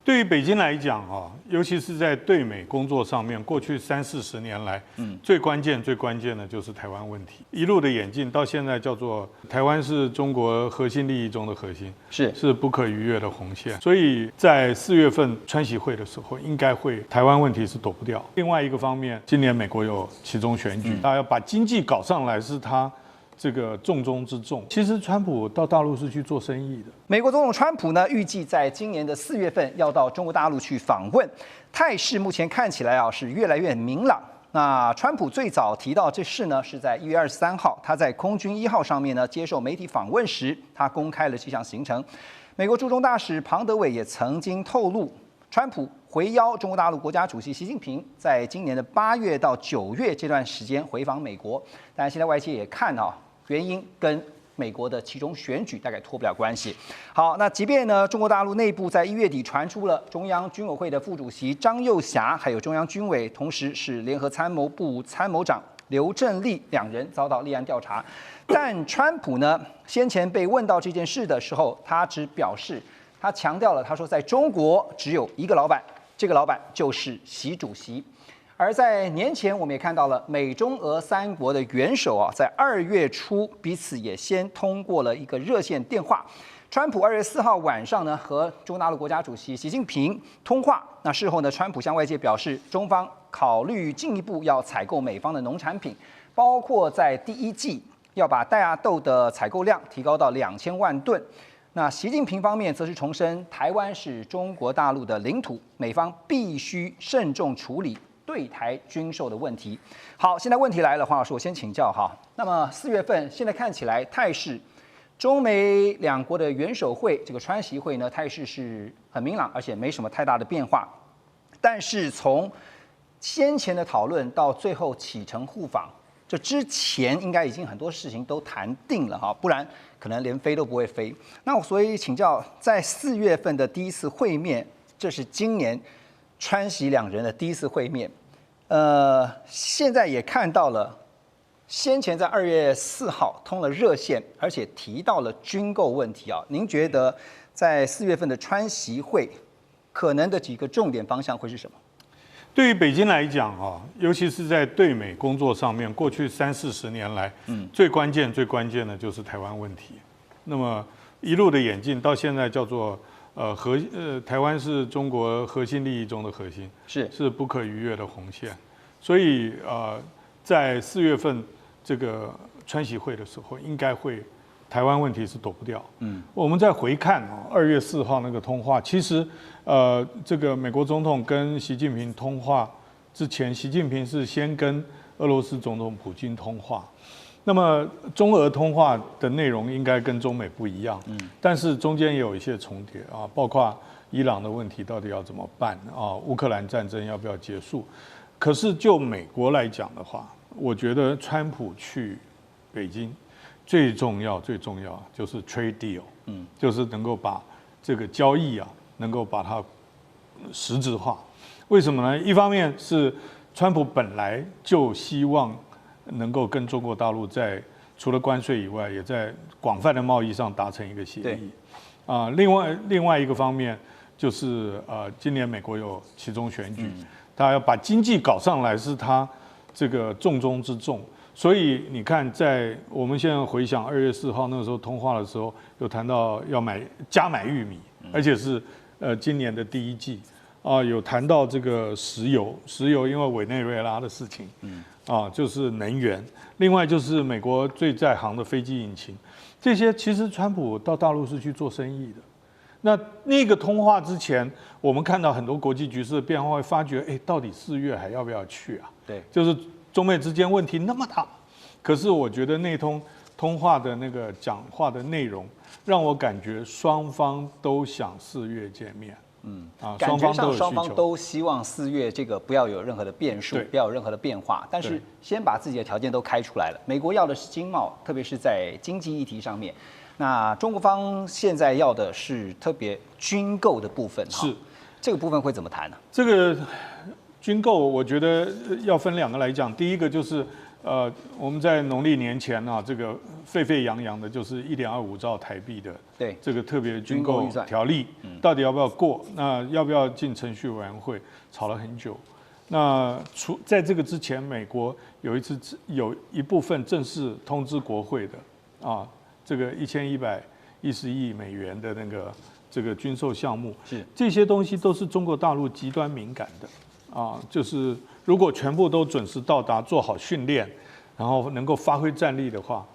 对于北京来讲啊，尤其是在对美工作上面，过去30-40年来，最关键的就是台湾问题，一路的演进到现在叫做台湾是中国核心利益中的核心，是不可逾越的红线。所以在4月份川习会的时候，应该会台湾问题是躲不掉。另外一个方面，今年美国有期中选举，他要把经济搞上来是他这个重中之重。其实川普到大陆是去做生意的。美国总统川普呢，预计在今年的4月份要到中国大陆去访问，态势目前看起来啊是越来越明朗。那川普最早提到这事呢，是在1月23号，他在空军1号上面呢接受媒体访问时，他公开了这项行程。美国驻中大使庞德伟也曾经透露，川普回邀中国大陆国家主席习近平，在今年的8月到9月这段时间回访美国。当然，现在外界也看啊，原因跟美国的期中选举大概脱不了关系。好，那即便呢，中国大陆内部在1月底传出了中央军委会的副主席张又侠，还有中央军委，同时是联合参谋部参谋长刘振立2人遭到立案调查，但川普呢，先前被问到这件事的时候，他只表示，他强调了，他说在中国只有一个老板，这个老板就是习主席。而在年前，我们也看到了美中俄3国的元首啊，在2月初彼此也先通过了一个热线电话。川普2月4号晚上呢，和中国大陆国家主席习近平通话。那事后呢，川普向外界表示，中方考虑进一步要采购美方的农产品，包括在第1季要把戴亚豆的采购量提高到2000万吨。那习近平方面则是重申，台湾是中国大陆的领土，美方必须慎重处理对台军售的问题。好，现在问题来了，黄老师，我先请教哈。那么4月份现在看起来态势，中美2国的元首会这个川习会呢，态势是很明朗，而且没什么太大的变化。但是从先前的讨论到最后启程互访，这之前应该已经很多事情都谈定了哈，不然可能连飞都不会飞。那我所以请教，在4月份的第一次会面，这是今年川习2人的第一次会面。现在也看到了，先前在2月4号通了热线，而且提到了军购问题啊。您觉得在4月份的川习会，可能的几个重点方向会是什么？对于北京来讲啊，尤其是在对美工作上面，过去30-40年来，最关键的就是台湾问题。那么一路的演进到现在叫做台湾是中国核心利益中的核心，是不可逾越的红线。所以在4月份这个川习会的时候，应该会台湾问题是躲不掉。我们再回看2月4号那个通话，其实这个美国总统跟习近平通话之前，习近平是先跟俄罗斯总统普京通话。那么中俄通话的内容应该跟中美不一样，但是中间也有一些重叠啊，包括伊朗的问题到底要怎么办啊，乌克兰战争要不要结束？可是就美国来讲的话，我觉得川普去北京最重要就是 trade deal，就是能够把这个交易啊，能够把它实质化。为什么呢？一方面是川普本来就希望能够跟中国大陆在除了关税以外，也在广泛的贸易上达成一个协议。另外一个方面就是今年美国有期中选举，他要把经济搞上来是他这个重中之重。所以你看，在我们现在回想2月4号那个时候通话的时候，有谈到要加买玉米，而且是今年的第1季。有谈到这个石油因为委内瑞拉的事情，就是能源，另外就是美国最在行的飞机引擎，这些其实川普到大陆是去做生意的。那个通话之前，我们看到很多国际局势的变化，会发觉，到底4月还要不要去啊？对，就是中美之间问题那么大，可是我觉得那通话的那个讲话的内容，让我感觉双方都想4月见面。感觉上双方都希望4月这个不要有任何的变数，不要有任何的变化，但是先把自己的条件都开出来了。美国要的是经贸，特别是在经济议题上面。那中国方现在要的是特别军购的部分，是这个部分会怎么谈呢？这个军购，我觉得要分2个来讲。第一个就是我们在农历年前啊，这个沸沸扬扬的就是1.25兆台币的这个特别军购条例，到底要不要过？那要不要进程序委员会？吵了很久。那在这个之前，美国有一部分正式通知国会的啊，这个1110亿美元的这个军售项目，这些东西都是中国大陆极端敏感的啊，就是如果全部都准时到达，做好训练，然后能够发挥战力的话，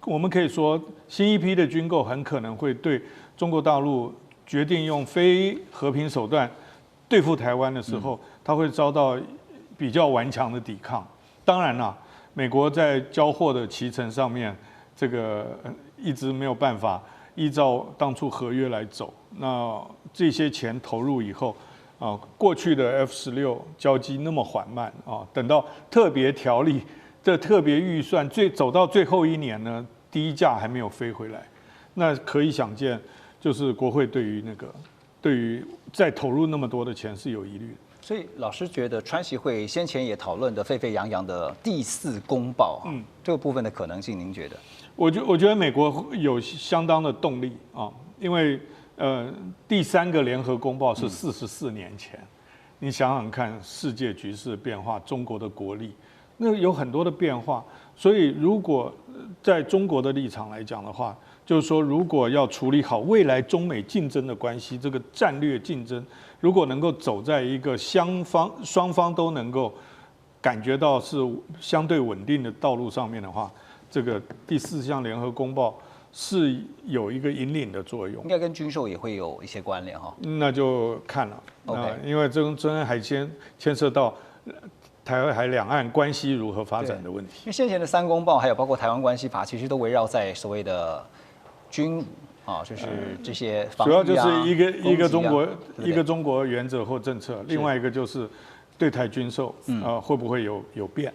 我们可以说新一批的军购很可能会对中国大陆决定用非和平手段对付台湾的时候，它会遭到比较顽强的抵抗。当然啦，美国在交货的期程上面，这个一直没有办法依照当初合约来走。那这些钱投入以后，过去的 F-16交机那么缓慢啊，等到特别条例的特别预算走到最后一年呢，第一架还没有飞回来，那可以想见，就是国会对于再投入那么多的钱是有疑虑的。所以老师觉得川习会先前也讨论的沸沸扬扬的第4公报，这个部分的可能性，您觉得？我觉得美国有相当的动力啊，因为第3个联合公报是44年前，你想想看，世界局势变化，中国的国力，那有很多的变化。所以如果在中国的立场来讲的话，就是说，如果要处理好未来中美竞争的关系，这个战略竞争，如果能够走在一个双方都能够感觉到是相对稳定的道路上面的话，这个第4项联合公报是有一个引领的作用，应该跟军售也会有一些关联哈。那就看了，因为真还牵涉到台海两岸关系如何发展的问题。因为先前的3公报，还有包括台湾关系法，其实都围绕在所谓的军武啊，就是这些防御啊，主要就是一个中国原则或政策，另外一个就是对台军售会不会有变？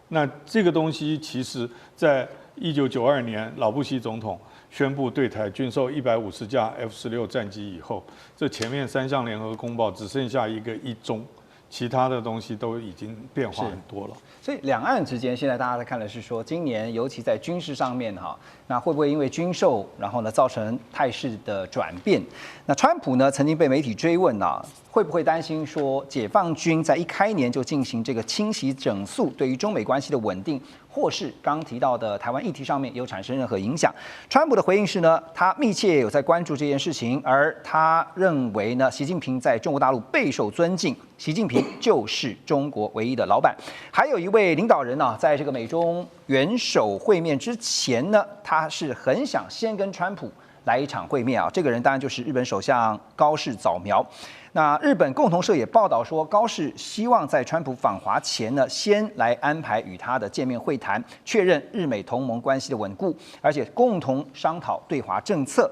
那这个东西其实在1992年老布希总统宣布对台军售150架 F-16战机以后，这前面3项联合公报只剩下一个一中，其他的东西都已经变化很多了。所以两岸之间现在大家在看的是说，今年尤其在军事上面哈，那会不会因为军售，然后呢造成态势的转变？那川普呢曾经被媒体追问啊，会不会担心说解放军在一开年就进行这个清洗整肃，对于中美关系的稳定，或是刚提到的台湾议题上面有产生任何影响？川普的回应是呢，他密切有在关注这件事情，而他认为呢，习近平在中国大陆备受尊敬，习近平就是中国唯一的老板。还有一位领导人呢，在这个美中元首会面之前呢，他是很想先跟川普来一场会面啊。这个人当然就是日本首相高市早苗。那日本共同社也报道说，高市希望在川普访华前呢，先来安排与他的见面会谈，确认日美同盟关系的稳固，而且共同商讨对华政策。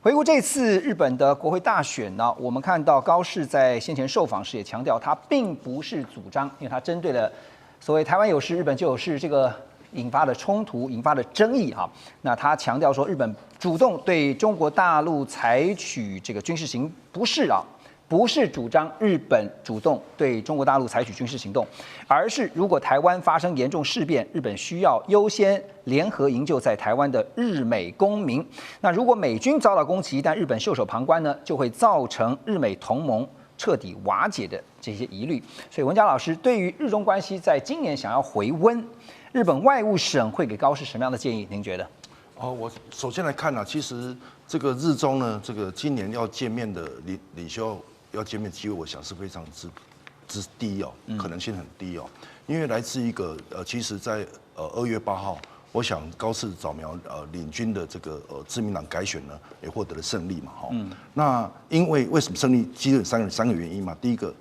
回顾这次日本的国会大选呢，我们看到高市在先前受访时也强调，他并不是主张，因为他针对了所谓台湾有事，日本就有事这个引发的冲突、引发的争议哈。那他强调说，日本主动对中国大陆采取这个军事行不是主张日本主动对中国大陆采取军事行动，而是如果台湾发生严重事变，日本需要优先联合营救在台湾的日美公民。那如果美军遭到攻击，但日本袖手旁观呢，就会造成日美同盟彻底瓦解的这些疑虑。所以文佳老师对于日中关系在今年想要回温，日本外务省会给高市什么样的建议？您觉得？我首先来看呢，其实这个日中呢，这个今年要见面的领袖要见面机会，我想是非常之低哦，可能性很低哦，因为来自一个其实在2月8号，我想高市早苗领军的这个自民党改选呢，也获得了胜利嘛，那因为什么胜利？基本三个原因嘛，第一个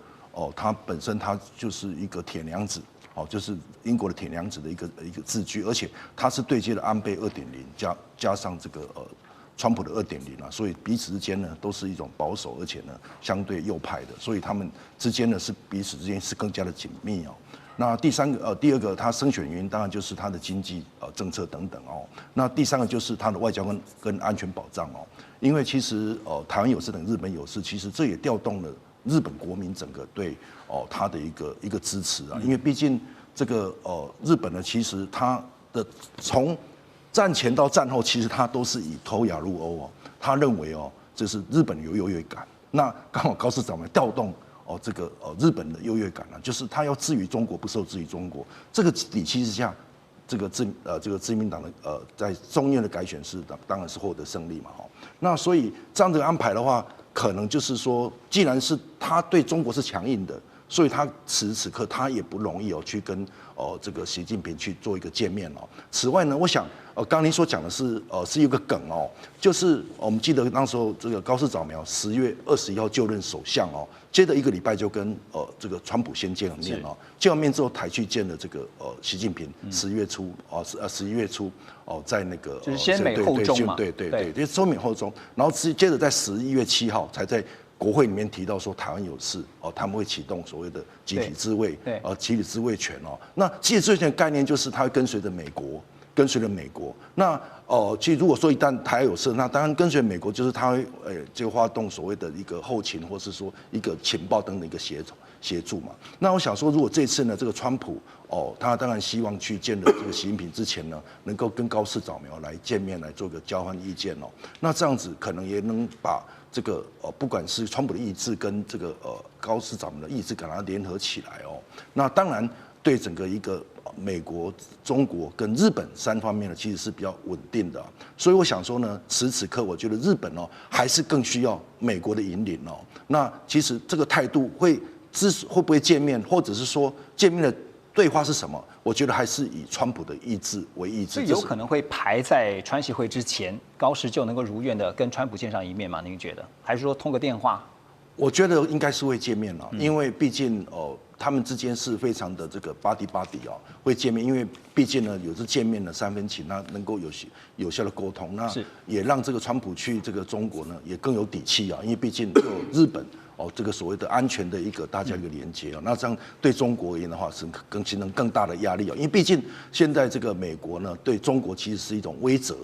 他本身他就是一个铁娘子。就是英国的铁娘子的一个自居，而且他是对接了安倍2.0加上这个川普的2.0啊，所以彼此之间呢都是一种保守，而且呢相对右派的，所以他们之间呢是彼此之间是更加的紧密哦。那第二个他胜选原因当然就是他的经济政策等等哦。那第三个就是他的外交跟安全保障哦，因为其实台湾有事等日本有事，其实这也调动了日本国民整个对他的一个支持啊，因为毕竟这个日本呢，其实它的从战前到战后，其实它都是以脱亚入欧哦。他认为这是日本有优越感。那刚好高市长们调动这个日本的优越感呢，就是他要置于中国，不受制于中国。这个底气之下，这个自民党的在众议院的改选是当然是获得胜利嘛那所以这样的安排的话，可能就是说，既然是他对中国是强硬的，所以他此时此刻他也不容易去跟这个习近平去做一个见面此外呢，我想刚您所讲的是是一个梗就是我们记得那时候这个高市早苗10月21号就任首相接着1个礼拜就跟这个川普先见了面见完面之后才去见了这个习近平11月初11月初在那个就是先美后中嘛，对，就是先美后中，然后接着在11月7号才在国会里面提到说台湾有事他们会启动所谓的集体自卫集体自卫权那集体自卫权的概念就是它会跟随着美国。那其实如果说一旦台湾有事，那当然跟随美国就是他会就发动所谓的一个后勤，或是说一个情报等等一个协助嘛。那我想说，如果这次呢，这个川普他当然希望去见了这个习近平之前呢，能够跟高市早苗来见面，来做个交换意见那这样子可能也能把这个不管是川普的意志跟这个高市早苗的意志，给它联合起来那当然对整个一个美国、中国跟日本3方面呢，其实是比较稳定的。所以我想说呢，此时此刻我觉得日本还是更需要美国的引领那其实这个态度会不会见面，或者是说见面的对话是什么？我觉得还是以川普的意志为意志。所以有可能会排在川习会之前，高市就能够如愿的跟川普见上一面吗？您觉得？还是说通个电话？我觉得应该是会见面因为毕竟他们之间是非常的这个 body 会见面，因为毕竟呢有这见面的3分情，那能够有效的沟通，那也让这个川普去这个中国呢也更有底气因为毕竟有日本这个所谓的安全的一个大家一个连接那这样对中国而言的话是形成更大的压力因为毕竟现在这个美国呢对中国其实是一种威慑。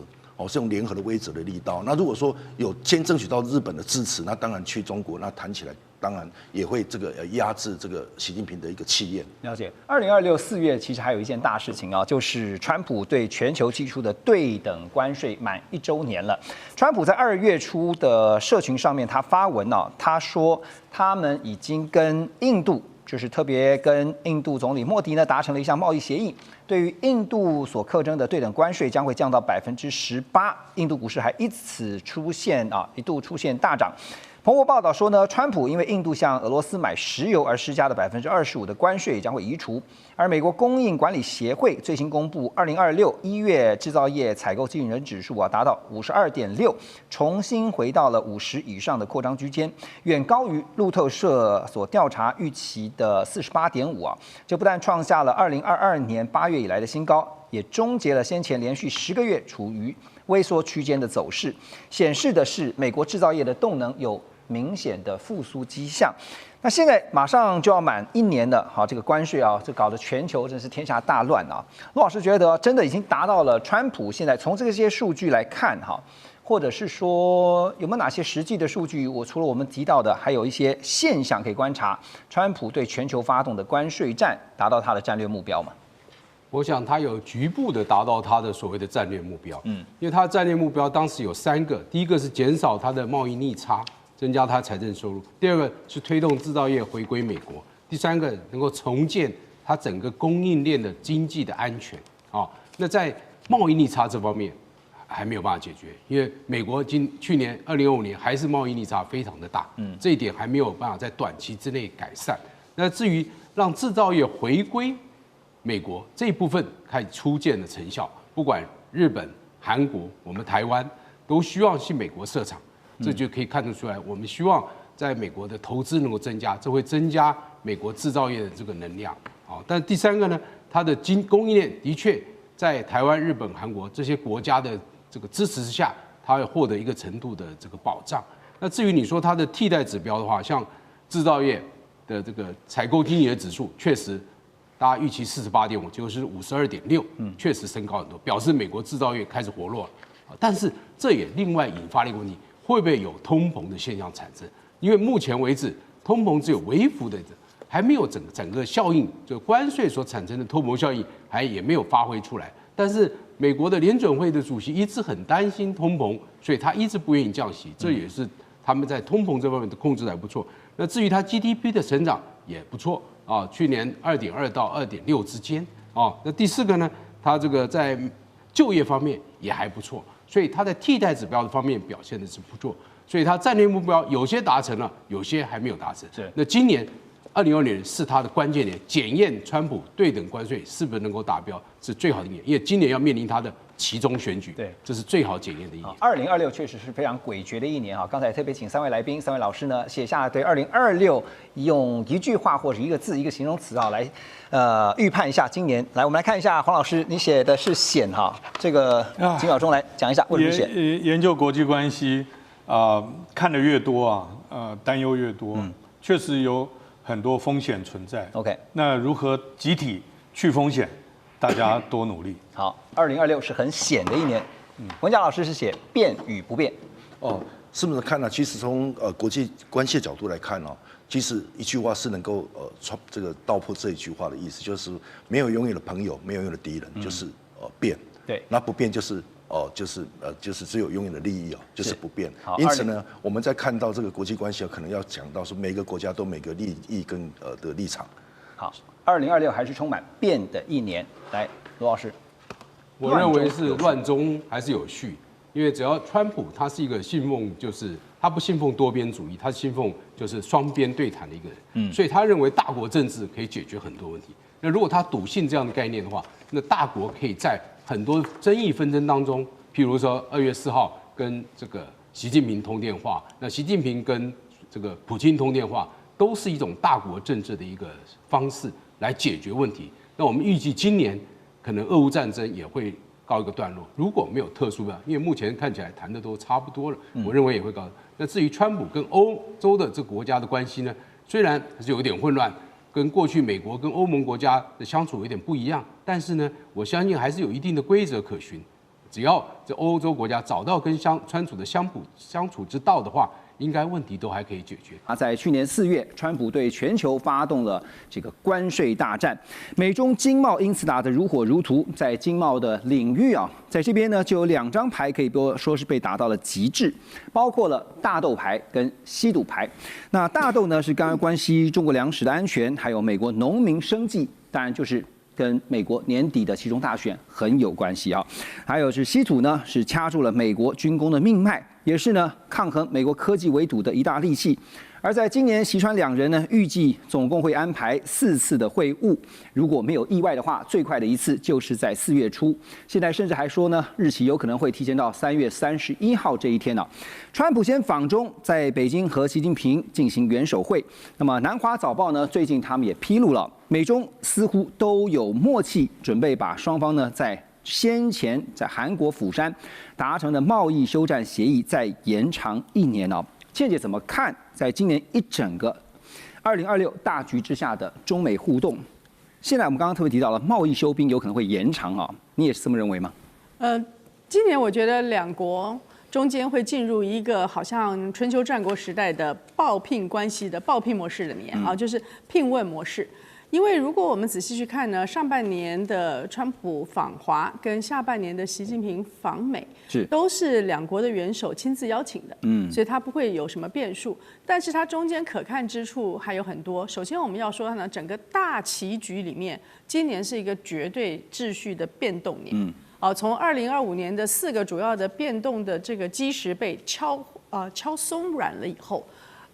是用联合的威慑的力道。那如果说有先争取到日本的支持，那当然去中国，那谈起来当然也会这个压制这个习近平的一个气焰。了解。2026 4月其实还有一件大事情就是川普对全球提出的对等关税满1周年了。川普在2月初的社群上面，他发文他说他们已经跟印度。就是特别跟印度总理莫迪呢达成了一项贸易协议，对于印度所课征的对等关税将会降到18%，印度股市还因此一度出现大涨。彭博报道说呢，川普因为印度向俄罗斯买石油而施加的25%的关税将会移除。而美国供应管理协会最新公布，2026 1月制造业采购经理人指数达到52.6，重新回到了50以上的扩张区间，远高于路透社所调查预期的48.5这不但创下了2022年8月以来的新高，也终结了先前连续10个月处于微缩区间的走势，显示的是美国制造业的动能有明显的复苏迹象。那现在马上就要满1年了，这个关税这搞得全球真是天下大乱陆老师觉得真的已经达到了川普现在从这些数据来看或者是说有没有哪些实际的数据？除了我们提到的，还有一些现象可以观察，川普对全球发动的关税战达到他的战略目标吗？我想他有局部的达到他的所谓的战略目标，因为他的战略目标当时有3个，第一个是减少他的贸易逆差，增加他财政收入；第二个是推动制造业回归美国；第3个能够重建他整个供应链的经济的安全。那在贸易逆差这方面还没有办法解决，因为美国去年2025年还是贸易逆差非常的大，这一点还没有办法在短期之内改善。那至于让制造业回归美国这一部分开始初见的成效，不管日本、韩国、我们台湾都希望去美国设厂，这就可以看得出来，我们希望在美国的投资能够增加，这会增加美国制造业的这个能量。但第3个呢，它的供应链的确在台湾、日本、韩国这些国家的这个支持之下，它会获得一个程度的这个保障。那至于你说它的替代指标的话，像制造业的这个采购经理的指数，确实大家预期48.5，结果是52.6，确实升高很多，表示美国制造业开始活络了。但是这也另外引发了一个问题，会不会有通膨的现象产生？因为目前为止，通膨只有微幅的还没有整个效应，就关税所产生的透膜效应也没有发挥出来。但是美国的联准会的主席一直很担心通膨，所以他一直不愿意降息，这也是他们在通膨这方面的控制还不错。那至于它 GDP 的成长也不错啊，去年2.2到2.6之间啊。那第四个呢，它这个在就业方面也还不错，所以它在替代指标的方面表现的是不错。所以它战略目标有些达成了，有些还没有达成。是。那今年2020年是它的关键年，检验川普对等关税是不是能够达标，是最好的一年。因为今年要面临它的期中选举，对，这是最好检验的一年。2026确实是非常诡谲的一年啊！刚才特别请3位来宾、3位老师呢写下对2026用一句话或者一个字、一个形容词啊来预判一下今年。来，我们来看一下黄老师，你写的是险哈，这个几秒钟来讲一下为什么险？研究国际关系看得越多担忧越多，确实有很多风险存在。OK， 那如何集体去风险？大家多努力。好，2026是很险的一年。文甲老师是写变与不变。是不是看呢？其实从国际关系的角度来看哦，其实一句话是能够这个道破这一句话的意思，就是没有永远的朋友，没有永远的敌人，就是变。对，那不变就是就是只有永远的利益就是不变。好，因此呢，我们在看到这个国际关系可能要讲到说每个国家都每个利益跟的立场。好，2026还是充满变的一年。来，罗老师，我认为是乱中还是有序，因为只要川普他是一个信奉，就是他不信奉多边主义，他信奉就是双边对谈的一个人，所以他认为大国政治可以解决很多问题。那如果他笃信这样的概念的话，那大国可以在很多争议纷争当中，譬如说2月4号跟这个习近平通电话，那习近平跟这个普京通电话，都是一种大国政治的一个方式来解决问题。那我们预计今年可能俄乌战争也会告一个段落，如果没有特殊的，因为目前看起来谈的都差不多了，我认为也会告。那至于川普跟欧洲的这个国家的关系呢，虽然是有点混乱，跟过去美国跟欧盟国家的相处有点不一样，但是呢，我相信还是有一定的规则可循。只要这欧洲国家找到跟川普的相处之道的话，应该问题都还可以解决。在去年4月，川普对全球发动了这个关税大战，美中经贸因此打得如火如荼。在经贸的领域在这边呢就有2张牌可以说是被打到了极致，包括了大豆牌跟稀土牌。那大豆呢是刚刚关系中国粮食的安全，还有美国农民生计，当然就是跟美国年底的期中大选很有关系还有是稀土呢，是掐住了美国军工的命脉，也是呢抗衡美国科技围堵的一大利器。而在今年，习川2人呢，预计总共会安排4次的会晤，如果没有意外的话，最快的一次就是在4月初。现在甚至还说呢，日期有可能会提前到3月31号这一天川普先访中，在北京和习近平进行元首会。那么南华早报呢，最近他们也披露了，美中似乎都有默契，准备把双方呢在先前在韩国釜山达成的贸易休战协议再延长1年倩姐怎么看在今年一整个2026大局之下的中美互动？现在我们刚刚特别提到了贸易休兵有可能会延长你也是这么认为吗？今年我觉得两国中间会进入一个好像春秋战国时代的报聘关系的报聘模式的年就是聘问模式。因为如果我们仔细去看呢，上半年的川普访华跟下半年的习近平访美，都是两国的元首亲自邀请的，所以它不会有什么变数。但是它中间可看之处还有很多。首先我们要说呢，整个大棋局里面，今年是一个绝对秩序的变动年。从2025年的4个主要的变动的这个基石被敲松软了以后。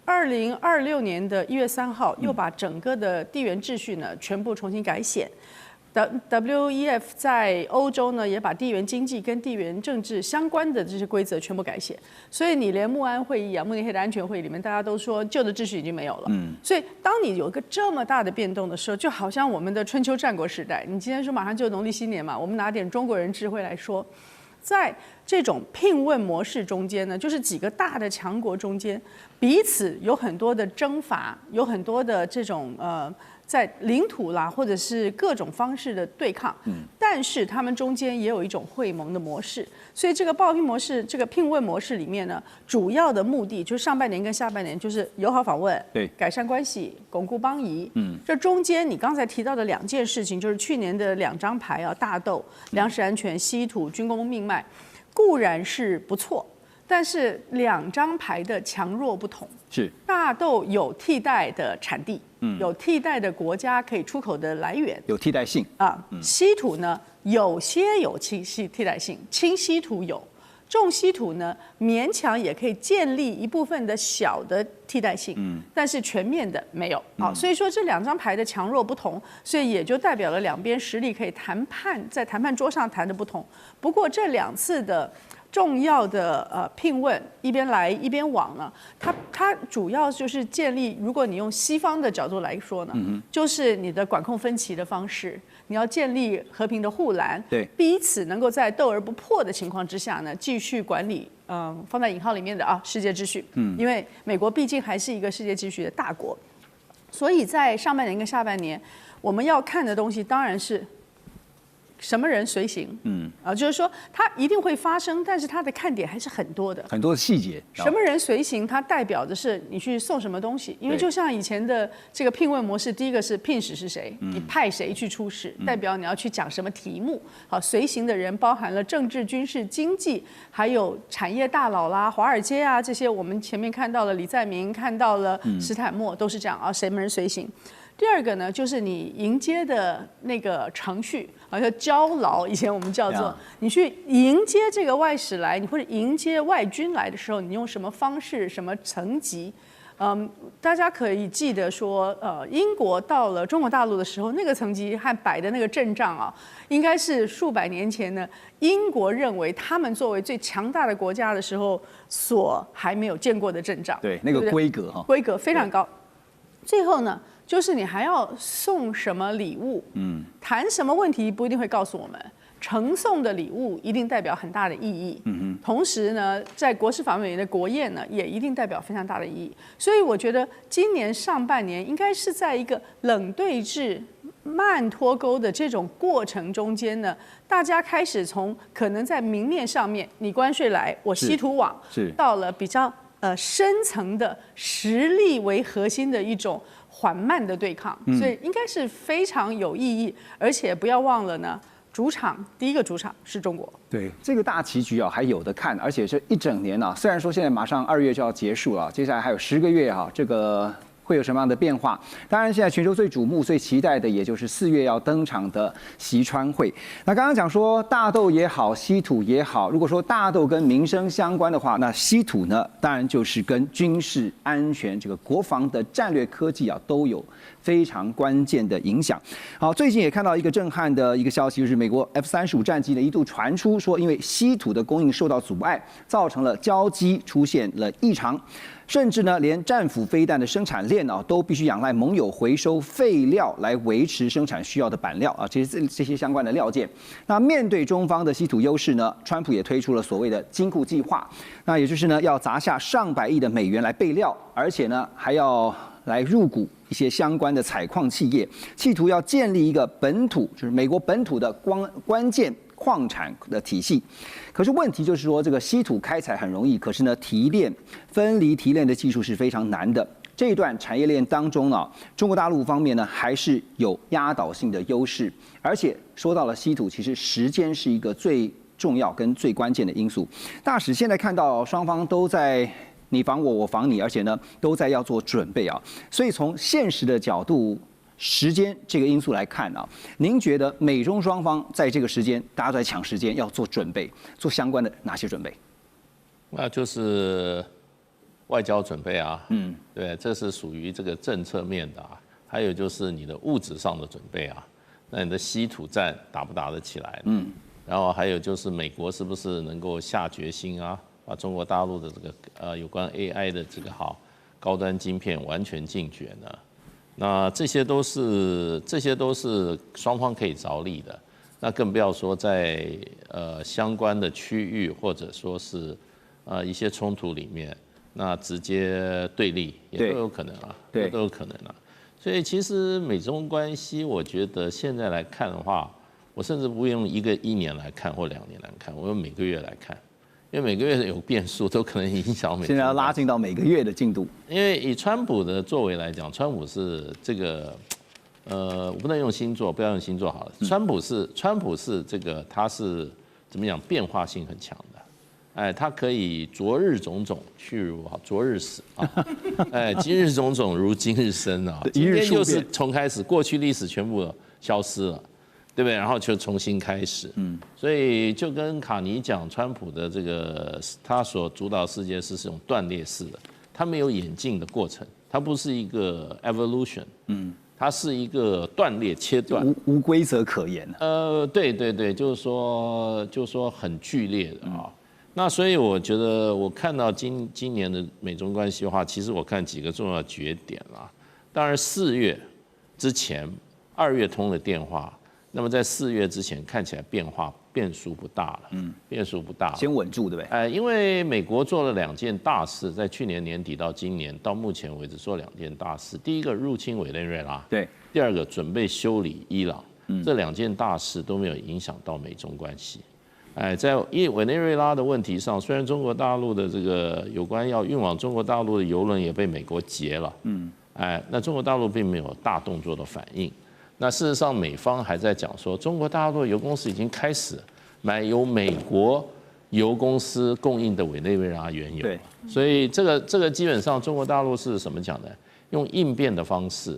2026年的1月3号，又把整个的地缘秩序呢全部重新改写。WEF 在欧洲呢也把地缘经济跟地缘政治相关的这些规则全部改写。所以你连慕安会议慕尼黑的安全会议里面，大家都说旧的秩序已经没有了。所以当你有一个这么大的变动的时候，就好像我们的春秋战国时代，你今天说马上就农历新年嘛，我们拿点中国人智慧来说。在这种聘问模式中间呢，就是几个大的强国中间，彼此有很多的征伐，有很多的这种在领土啦，或者是各种方式的对抗，但是他们中间也有一种会盟的模式，所以这个报聘模式、这个聘问模式里面呢，主要的目的就是上半年跟下半年就是友好访问，对，改善关系、巩固邦谊，这中间你刚才提到的2件事情，就是去年的2张牌啊，大豆、粮食安全、稀土、军工命脉，固然是不错。但是2张牌的强弱不同，是大豆有替代的产地，有替代的国家可以出口的来源，有替代性啊。稀土呢，有些有替代性，轻稀土有，重稀土呢勉强也可以建立一部分的小的替代性，但是全面的没有啊。所以说这2张牌的强弱不同，所以也就代表了两边实力可以谈判，在谈判桌上谈的不同。不过这2次的重要的聘问一边来一边往呢，它主要就是建立，如果你用西方的角度来说呢，就是你的管控分歧的方式，你要建立和平的护栏，对，彼此能够在斗而不破的情况之下呢，继续管理放在引号里面的世界秩序，因为美国毕竟还是一个世界秩序的大国，所以在上半年跟下半年，我们要看的东西当然是什么人随行，就是说它一定会发生，但是它的看点还是很多的，很多的细节。什么人随行，它代表的是你去送什么东西，因为就像以前的这个聘问模式，第一个是聘使是谁，你派谁去出使，代表你要去讲什么题目。好，随行的人包含了政治、军事、经济，还有产业大佬啦、华尔街啊这些，我们前面看到了李在明，看到了史坦默，都是这样啊，什么人随行。第二个呢，就是你迎接的那个程序，好像交劳，以前我们叫做你去迎接这个外使来，你或者迎接外军来的时候，你用什么方式、什么层级？大家可以记得说，英国到了中国大陆的时候，那个层级和摆的那个阵仗啊，应该是数百年前呢，英国认为他们作为最强大的国家的时候，所还没有见过的阵仗。对，那个规格哈，规格非常高。最后呢，就是你还要送什么礼物，谈什么问题不一定会告诉我们，呈送的礼物一定代表很大的意义，同时呢，在国事访美的国宴呢，也一定代表非常大的意义。所以我觉得今年上半年应该是在一个冷对峙、慢脱钩的这种过程中间呢，大家开始从可能在明面上面，你关税来，我稀土网，到了比较深层的实力为核心的一种缓慢的对抗，所以应该是非常有意义。而且不要忘了呢，第一个主场是中国。对，这个大棋局啊还有的看，而且是一整年啊。虽然说现在马上2月就要结束了，接下来还有10个月啊，这个会有什么样的变化？当然，现在全球最瞩目、最期待的，也就是4月要登场的习川会。那刚刚讲说大豆也好，稀土也好，如果说大豆跟民生相关的话，那稀土呢，当然就是跟军事安全、这个国防的战略科技啊，都有非常关键的影响。好，最近也看到一个震撼的一个消息，就是美国 F-35战机呢一度传出说，因为稀土的供应受到阻碍，造成了交机出现了异常。甚至呢，连战斧飞弹的生产链啊，都必须仰赖盟友回收废料来维持生产需要的板料啊，这些相关的料件。那面对中方的稀土优势呢，川普也推出了所谓的金库计划，那也就是呢，要砸下上百亿的美元来备料，而且呢，还要来入股一些相关的采矿企业，企图要建立一个本土，就是美国本土的关键矿产的体系。可是问题就是说，这个稀土开采很容易，可是呢，分离提炼的技术是非常难的。这一段产业链当中呢，中国大陆方面呢还是有压倒性的优势。而且说到了稀土，其实时间是一个最重要跟最关键的因素。大使现在看到双方都在你防我，我防你，而且呢都在要做准备啊。所以从现实的角度，时间这个因素来看啊，您觉得美中双方在这个时间，大家都在抢时间，要做准备，做相关的哪些准备？那就是外交准备啊，对，这是属于这个政策面的啊。还有就是你的物质上的准备啊，那你的稀土战打不打得起来？然后还有就是美国是不是能够下决心啊，把中国大陆的这个有关 AI 的这个高端晶片完全禁绝呢？那这些都是双方可以着力的，那更不要说在相关的区域或者说是一些冲突里面，那直接对立也都有可能啊，都有可能啊。所以其实美中关系，我觉得现在来看的话，我甚至不用1年来看或2年来看，我用每个月来看，因为每个月有变数，都可能影响美。现在要拉近到每个月的进度。因为以川普的作为来讲，川普是这个，我不能用星座，不要用星座好了。川普是这个，他是怎么讲，变化性很强的。哎，他可以昨日种种，去如昨日死啊！哎，今日种种如今日生啊！今天就是从开始，过去历史全部消失了，对不对？然后就重新开始。所以就跟卡尼讲，川普的这个他所主导世界是这种断裂式的，它没有演进的过程，它不是一个 evolution，它是一个断裂切断，无规则可言。对，就是说很剧烈的啊。那所以我觉得，我看到今年的美中关系的话，其实我看几个重要的节点啦。当然4月之前，2月通了电话，那么在4月之前看起来变数不大了，变数不大，先稳住，对不对？因为美国做了2件大事，在去年年底到今年到目前为止做2件大事，第一个入侵委内瑞拉，对，第二个准备修理伊朗，这2件大事都没有影响到美中关系。在委内瑞拉的问题上，虽然中国大陆的这个有关要运往中国大陆的邮轮也被美国截了，那中国大陆并没有大动作的反应。那事实上，美方还在讲说，中国大陆的油公司已经开始买由美国油公司供应的委内瑞拉原油，对，所以这个基本上中国大陆是什么讲的？用应变的方式，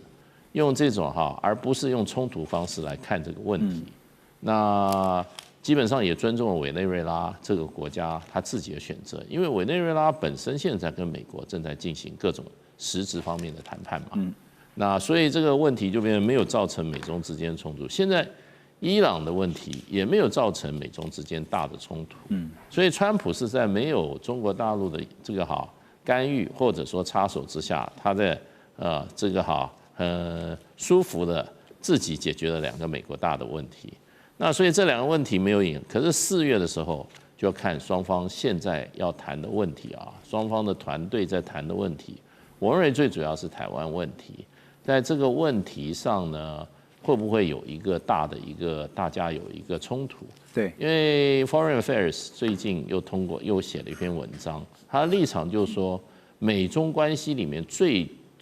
用这种而不是用冲突方式来看这个问题。那基本上也尊重了委内瑞拉这个国家他自己的选择，因为委内瑞拉本身现在跟美国正在进行各种实质方面的谈判嘛，那所以这个问题就变成没有造成美中之间冲突。现在伊朗的问题也没有造成美中之间大的冲突，所以川普是在没有中国大陆的这个干预或者说插手之下，他在这个很舒服的自己解决了2个美国大的问题。那所以这2个问题没有赢，可是4月的时候就要看双方现在要谈的问题双方的团队在谈的问题。我认为最主要是台湾问题，在这个问题上呢，会不会有一个大的大家有一个冲突？对，因为 Foreign Affairs 最近又写了一篇文章，他的立场就是说，美中关系里面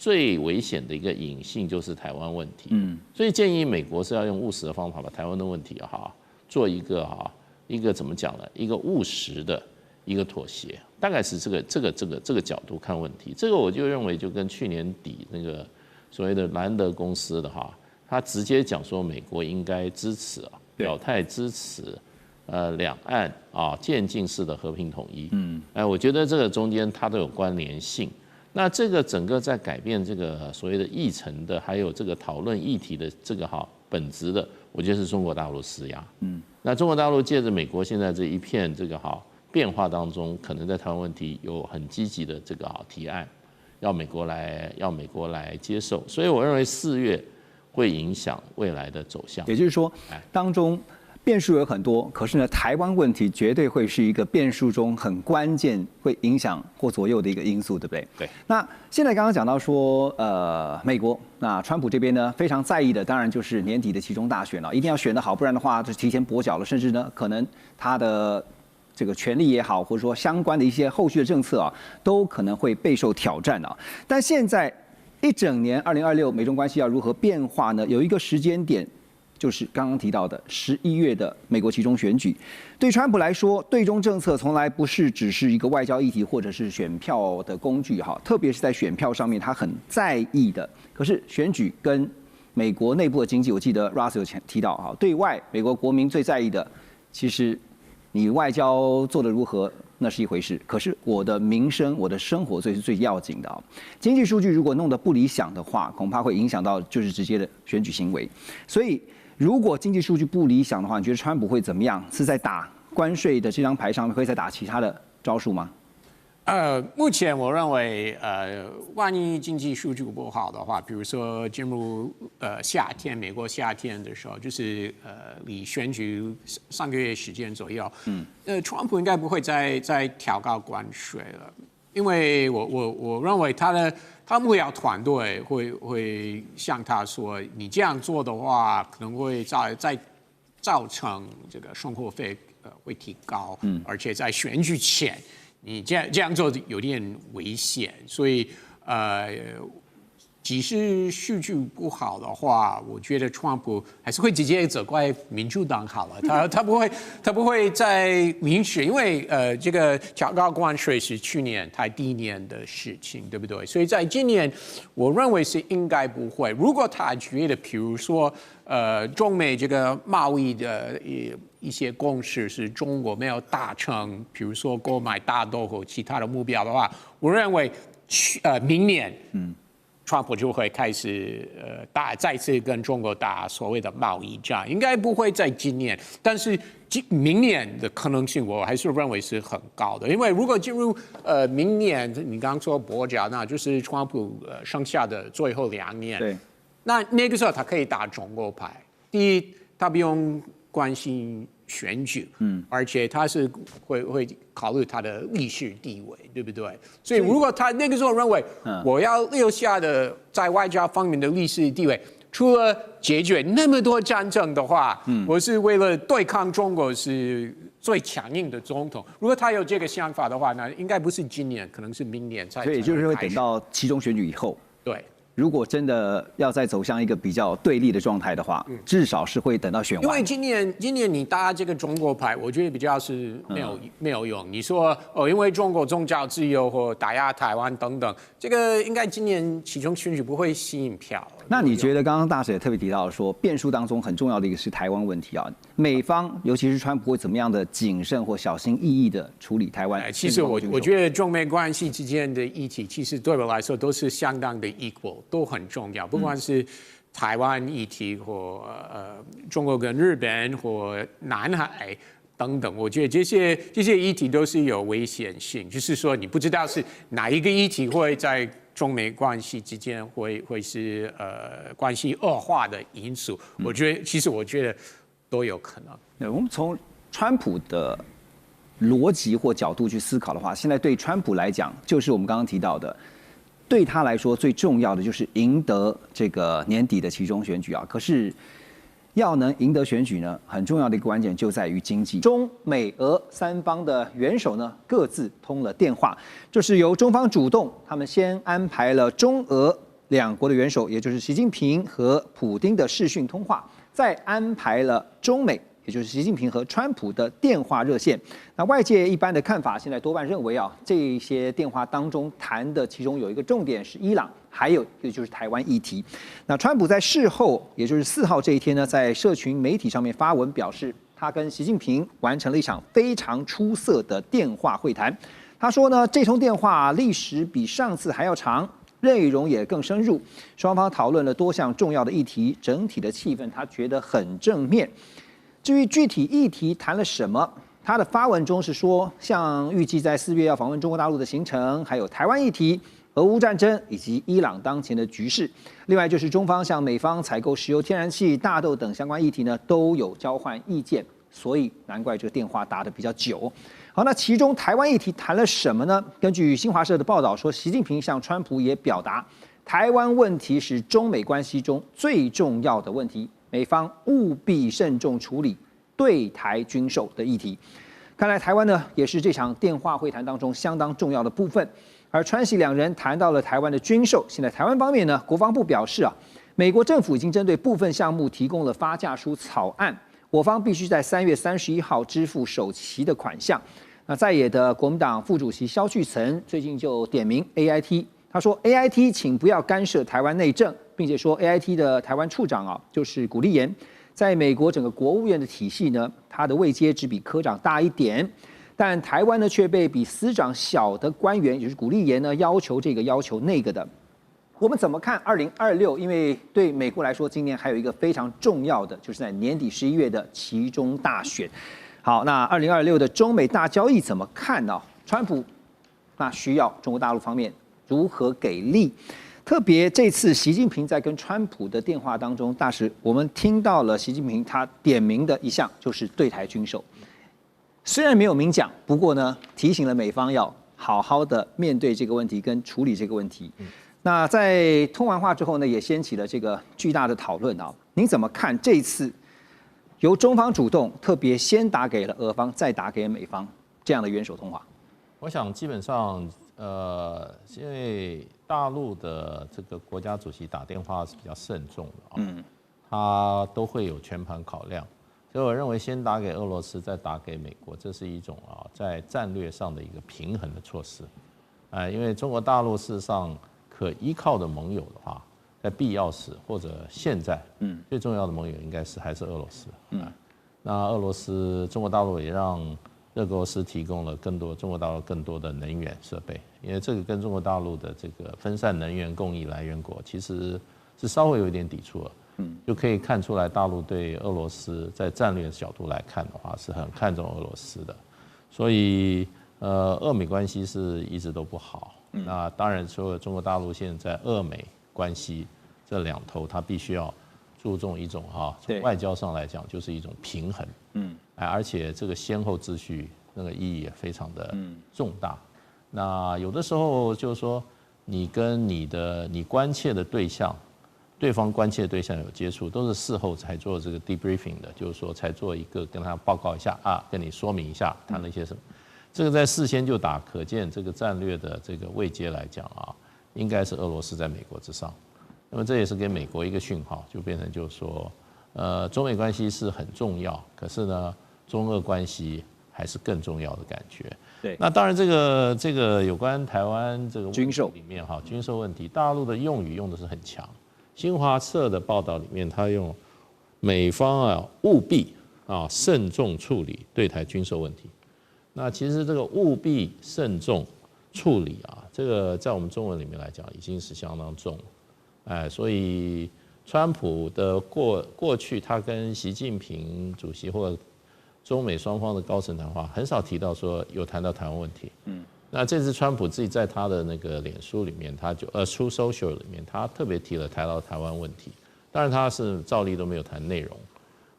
最危险的一个隐性就是台湾问题，所以建议美国是要用务实的方法把台湾的问题做一个怎么讲呢？一个务实的一个妥协，大概是这个角度看问题。这个我就认为就跟去年底那个所谓的兰德公司的他直接讲说美国应该支持表态支持两岸渐进式的和平统一。我觉得这个中间它都有关联性。那这个整个在改变这个所谓的议程的，还有这个讨论议题的这个本质的，我觉得是中国大陆施压。那中国大陆借着美国现在这一片这个变化当中，可能在台湾问题有很积极的这个提案，要美国来接受。所以我认为4月会影响未来的走向。也就是说，当中变数有很多，可是呢，台湾问题绝对会是一个变数中很关键，会影响或左右的一个因素，对不对？对。那现在刚刚讲到说，美国那川普这边呢，非常在意的，当然就是年底的期中大选了，一定要选得好，不然的话就提前跛脚了，甚至呢，可能他的这个权利也好，或者说相关的一些后续的政策都可能会备受挑战但现在一整年2026美中关系要如何变化呢？有一个时间点。就是刚刚提到的11月的美国期中选举，对川普来说，对中政策从来不是只是一个外交议题或者是选票的工具特别是在选票上面他很在意的。可是选举跟美国内部的经济，我记得 Russ 有提到对外美国国民最在意的，其实你外交做得如何那是一回事，可是我的民生、我的生活是最要紧的经济数据如果弄得不理想的话，恐怕会影响到就是直接的选举行为，所以。如果经济数据不理想的话，你觉得川普会怎么样？是在打关税的这张牌上面，会再打其他的招数吗？目前我认为，万一经济数据不好的话，比如说进入夏天，美国夏天的时候，就是离选举3个月时间左右，川普应该不会再调高关税了。因为我认为他幕僚团队会向他说，你这样做的话，可能会再造成这个生活费会提高，而且在选举前你这样做有点危险，所以即使数据不好的话，我觉得川普还是会直接责怪民主党好了，他不会再明示，因为这个调高关税是去年他第一年的事情，对不对？所以在今年，我认为是应该不会。如果他觉得，比如说中美这个贸易的一些共识是中国没有达成，比如说购买大豆和其他的目标的话，我认为明年川普就会开始再次跟中国打所谓的贸易战，应该不会在今年，但是明年的可能性我还是认为是很高的，因为如果进入明年，你刚刚说跛脚，那就是川普剩下的最后2年，对，那个时候他可以打中国牌，第一他不用关心选举，而且他是会考虑他的历史地位，对不对？所以如果他那个时候认为我要留下的在外交方面的历史地位，除了解决那么多战争的话，我是为了对抗中国是最强硬的总统。如果他有这个想法的话，那应该不是今年，可能是明年才。所以就是会等到期中选举以后。对。如果真的要再走向一个比较对立的状态的话，至少是会等到选完。因为今年你搭这个中国牌，我觉得比较是没有用。你说因为中国宗教自由或打压台湾等等，这个应该今年其中选举不会吸引票。那你觉得刚刚大使也特别提到说，变数当中很重要的一个是台湾问题啊，美方尤其是川普会怎么样的谨慎或小心翼翼的处理台湾？其实我觉得中美关系之间的议题，其实对我来说都是相当的 equal， 都很重要，不管是台湾议题或中国跟日本或南海等等，我觉得这些议题都是有危险性，就是说你不知道是哪一个议题会在中美关系之间会是关系恶化的因素。我觉得都有可能。我们从川普的逻辑或角度去思考的话，现在对川普来讲，就是我们刚刚提到的，对他来说最重要的就是赢得这个年底的期中选举啊。可是要能赢得选举呢，很重要的一个关键就在于经济。中美俄三方的元首呢，各自通了电话，就是由中方主动，他们先安排了中俄两国的元首，也就是习近平和普丁的视讯通话，再安排了中美，也就是习近平和川普的电话热线。那外界一般的看法，现在多半认为啊，这些电话当中谈的其中有一个重点是伊朗，还有也就是台湾议题。那川普在事后，也就是4号这一天呢，在社群媒体上面发文表示，他跟习近平完成了一场非常出色的电话会谈。他说呢，这通电话历时比上次还要长，内容也更深入，双方讨论了多项重要的议题，整体的气氛他觉得很正面。至于具体议题谈了什么，他的发文中是说，像预计在4月要访问中国大陆的行程，还有台湾议题、俄乌战争以及伊朗当前的局势。另外就是中方向美方采购石油、天然气、大豆等相关议题呢，都有交换意见，所以难怪这个电话打得比较久。好，那其中台湾议题谈了什么呢？根据新华社的报道说，习近平向川普也表达，台湾问题是中美关系中最重要的问题，美方务必慎重处理对台军售的议题。看来台湾呢，也是这场电话会谈当中相当重要的部分。而川习两人谈到了台湾的军售，现在台湾方面呢，国防部表示啊，美国政府已经针对部分项目提供了发价书草案，我方必须在3月31号支付首期的款项。那在野的国民党副主席萧旭岑最近就点名 AIT， 他说 AIT 请不要干涉台湾内政，并且说 AIT 的台湾处长啊，就是古立言，在美国整个国务院的体系呢，他的位阶只比科长大一点，但台湾呢却被比司长小的官员，也就是古立言呢要求这个要求那个的。我们怎么看2026？因为对美国来说，今年还有一个非常重要的，就是在年底11月的期中大选。好，那2026的中美大交易怎么看呢？川普那需要中国大陆方面如何给力？特别这次习近平在跟川普的电话当中，大使我们听到了习近平他点名的一项就是对台军售，虽然没有明讲，不过呢提醒了美方要好好的面对这个问题跟处理这个问题。那在通完话之后呢，也掀起了这个巨大的讨论啊。您怎么看这一次由中方主动，特别先打给了俄方，再打给美方这样的元首通话？我想基本上，因为大陆的这个国家主席打电话是比较慎重的啊，他都会有全盘考量，所以我认为先打给俄罗斯，再打给美国，这是一种在战略上的一个平衡的措施，因为中国大陆事实上可依靠的盟友的话，在必要时或者现在，最重要的盟友应该还是俄罗斯，那俄罗斯中国大陆也让俄罗斯提供了中国大陆更多的能源设备，因为这个跟中国大陆的这个分散能源供应来源国其实是稍微有一点抵触了，就可以看出来大陆对俄罗斯在战略角度来看的话是很看重俄罗斯的，所以俄美关系是一直都不好，那当然除了中国大陆现在俄美关系这两头，它必须要注重一种从外交上来讲就是一种平衡，而且这个先后秩序那个意义也非常的重大。那有的时候就是说，你跟你关切的对象，对方关切的对象有接触，都是事后才做这个 debriefing 的，就是说才做一个跟他报告一下跟你说明一下谈了一些什么。这个在事先就打，可见这个战略的这个位阶来讲应该是俄罗斯在美国之上。那么这也是给美国一个讯号，就变成就是说，中美关系是很重要，可是呢，中俄关系还是更重要的感觉。对，那当然这个有关台湾这个军售里面军售问题，大陆的用语用的是很强。新华社的报道里面，他用美方务必慎重处理对台军售问题。那其实这个务必慎重处理这个在我们中文里面来讲已经是相当重了，所以川普的过去他跟习近平主席或者中美双方的高层谈话很少提到说有谈到台湾问题，那这次川普自己在他的那个脸书里面，他就Truth Social 里面，他特别提了台湾问题，当然他是照例都没有谈内容，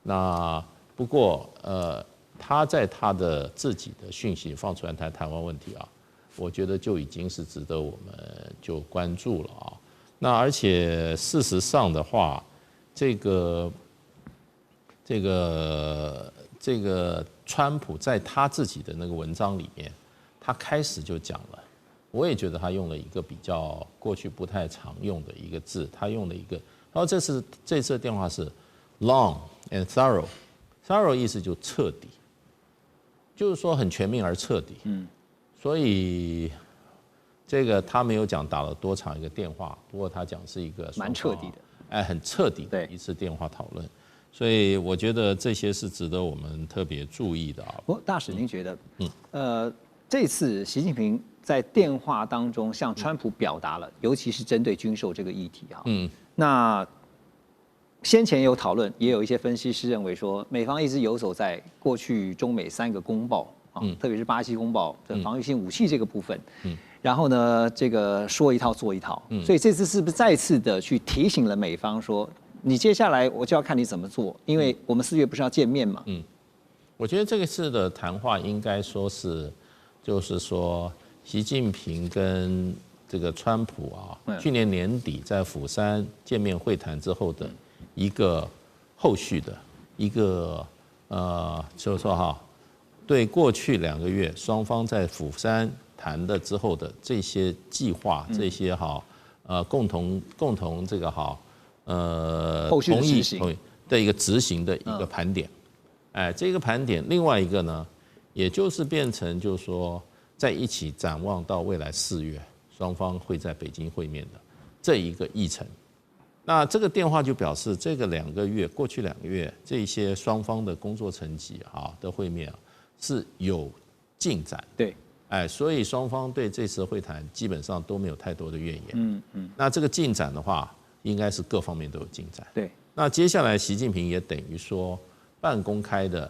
那不过他在他的自己的讯息放出来谈台湾问题我觉得就已经是值得我们就关注了那而且事实上的话，这个川普在他自己的那个文章里面，他开始就讲了，我也觉得他用了一个比较过去不太常用的一个字，他用了一个，然后这次的电话是 long and thorough 意思就彻底，就是说很全面而彻底，所以这个他没有讲打了多长一个电话，不过他讲是一个蛮彻底的，很彻底的一次电话讨论，所以我觉得这些是值得我们特别注意的不过大使，您觉得，这次习近平在电话当中向川普表达了，尤其是针对军售这个议题那先前有讨论，也有一些分析师认为说，美方一直游走在过去中美3个公报特别是巴西公报的防御性武器这个部分，然后呢，这个说一套做一套，所以这次是不是再次的去提醒了美方说，你接下来我就要看你怎么做，因为我们4月不是要见面嘛？我觉得这个次的谈话应该说是，就是说习近平跟这个川普去年年底在釜山见面会谈之后的一个后续的一个就是说对过去2个月双方在釜山谈的之后的这些计划，这些共同这个后续的执行的一个执行的一个盘点，这个盘点另外一个呢，也就是变成就是说在一起展望到未来4月双方会在北京会面的这一个议程。那这个电话就表示这个过去2个月这些双方的工作层级的会面是有进展，对，所以双方对这次会谈基本上都没有太多的怨言。那这个进展的话，应该是各方面都有进展。对，那接下来习近平也等于说半公开的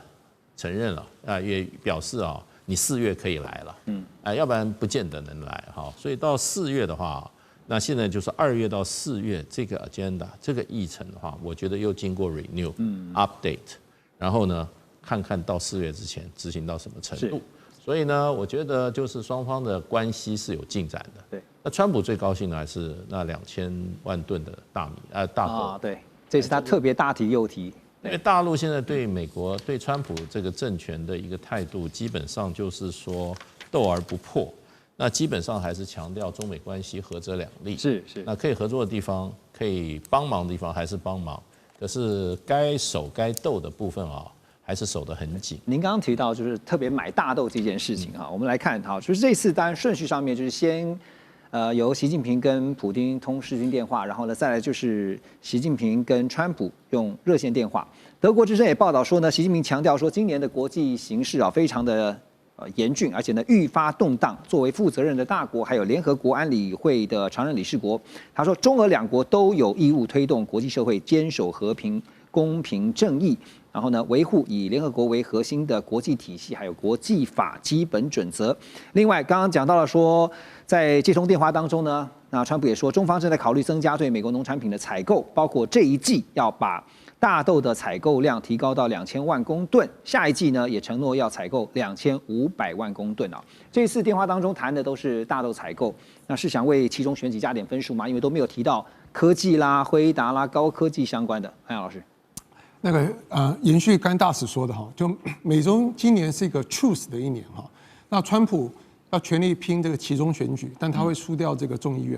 承认了，也表示你4月可以来了，要不然不见得能来所以到4月的话，那现在就是2月到4月这个 agenda 这个议程的话，我觉得又经过 renew update，然后呢，看看到4月之前执行到什么程度。所以呢，我觉得就是双方的关系是有进展的。对，那川普最高兴的还是那2000万吨的大豆。对，这是他特别大题又提。因为大陆现在对美国、对川普这个政权的一个态度，基本上就是说斗而不破。那基本上还是强调中美关系合则两利。是。那可以合作的地方，可以帮忙的地方还是帮忙。可是该守该斗的部分啊，还是守得很紧。您刚刚提到就是特别买大豆这件事情哈，我们来看哈，就是这次当然顺序上面就是先。由习近平跟普丁通视讯电话，然后呢，再来就是习近平跟川普用热线电话。德国之声也报道说呢，习近平强调说，今年的国际形势非常的严峻，而且呢愈发动荡。作为负责任的大国，还有联合国安理会的常任理事国，他说，中俄两国都有义务推动国际社会坚守和平、公平、正义。然后呢，维护以联合国为核心的国际体系，还有国际法基本准则。另外，刚刚讲到了说，在这通电话当中呢，那川普也说，中方正在考虑增加对美国农产品的采购，包括这一季要把大豆的采购量提高到2000万公吨，下一季呢也承诺要采购2500万公吨啊。这次电话当中谈的都是大豆采购，那是想为其中选几加点分数吗？因为都没有提到科技啦、辉达啦、高科技相关的。安阳老师。那个延续刚大使说的哈，就美中今年是一个 truth 的一年哈。那川普要全力拼这个期中选举，但他会输掉这个众议院。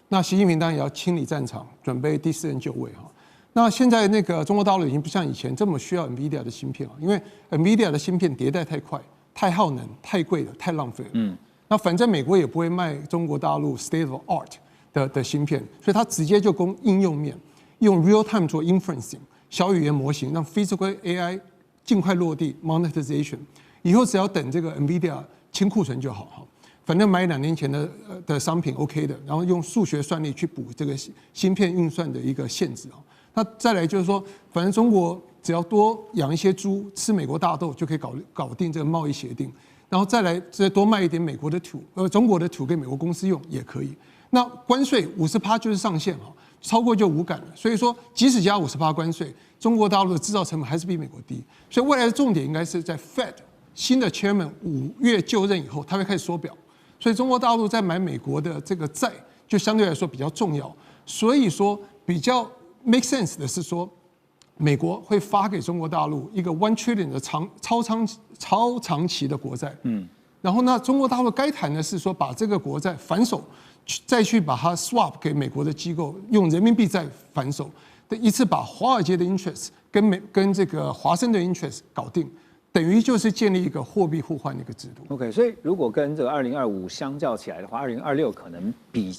那习近平当然也要清理战场，准备第4任就位哈。那现在那个中国大陆已经不像以前这么需要 NVIDIA 的芯片了，因为 NVIDIA 的芯片迭代太快、太耗能、太贵了、太浪费了。那反正美国也不会卖中国大陆 state of art 的芯片，所以他直接就攻应用面，用 real time 做 inferencing。小语言模型让 physical AI 尽快落地 monetization， 以后只要等这个 NVIDIA 清库存就好哈，反正买2年前的商品 OK 的，然后用数学算力去补这个芯片运算的一个限制哈。那再来就是说，反正中国只要多养一些猪，吃美国大豆就可以搞定这个贸易协定，然后再来再多卖一点美国的土，中国的土给美国公司用也可以。那关税50%就是上限哈。超过就无感了，所以说即使加50%关税，中国大陆的制造成本还是比美国低，所以未来的重点应该是在 Fed 新的 Chairman 5月就任以后，他会开始缩表，所以中国大陆在买美国的这个债就相对来说比较重要，所以说比较 make sense 的是说，美国会发给中国大陆一个1 trillion 的超长期的国债，然后呢，中国大陆该谈的是说把这个国债反手。再去把它 swap 给美国的机构，用人民币再反手，一次把华尔街的 interest 跟这个华盛顿 interest 搞定，等于就是建立一个货币互换的一个制度。OK， 所以如果跟这个2025相较起来的话，2026可能比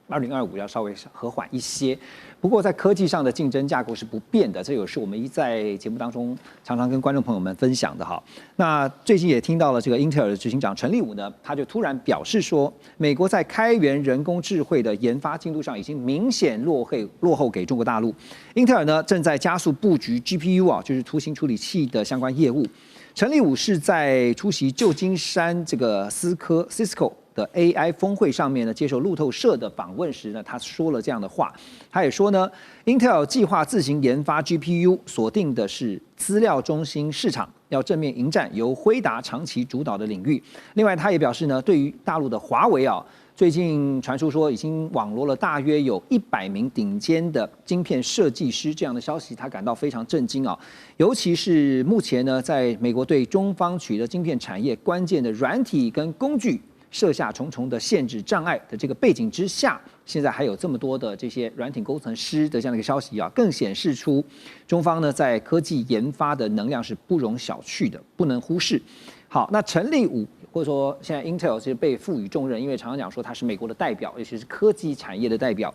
2025要稍微和缓一些。不过在科技上的竞争架构是不变的，这也是我们在节目当中常常跟观众朋友们分享的哈。那最近也听到了这个英特尔的执行长陈立武呢，他就突然表示说，美国在开源人工智慧的研发进度上已经明显落后给中国大陆。英特尔呢正在加速布局 GPU 啊，就是图形处理器的相关业务。陈立武是在出席旧金山这个Cisco 的 AI 峰会上面呢，接受路透社的访问时呢，他说了这样的话。他也说呢 ，Intel 计划自行研发 GPU， 锁定的是资料中心市场，要正面迎战由辉达长期主导的领域。另外，他也表示呢，对于大陆的华为啊，最近传出说已经网罗了大约有100名顶尖的晶片设计师，这样的消息他感到非常震惊啊。尤其是目前呢，在美国对中方取得晶片产业关键的软体跟工具设下重重的限制障碍的这个背景之下，现在还有这么多的这些软体工程师的这样的一个消息啊，更显示出中方呢在科技研发的能量是不容小觑的，不能忽视。好，那陈立武或者说现在 Intel 其实被赋予重任，因为常常讲说它是美国的代表，尤其是科技产业的代表，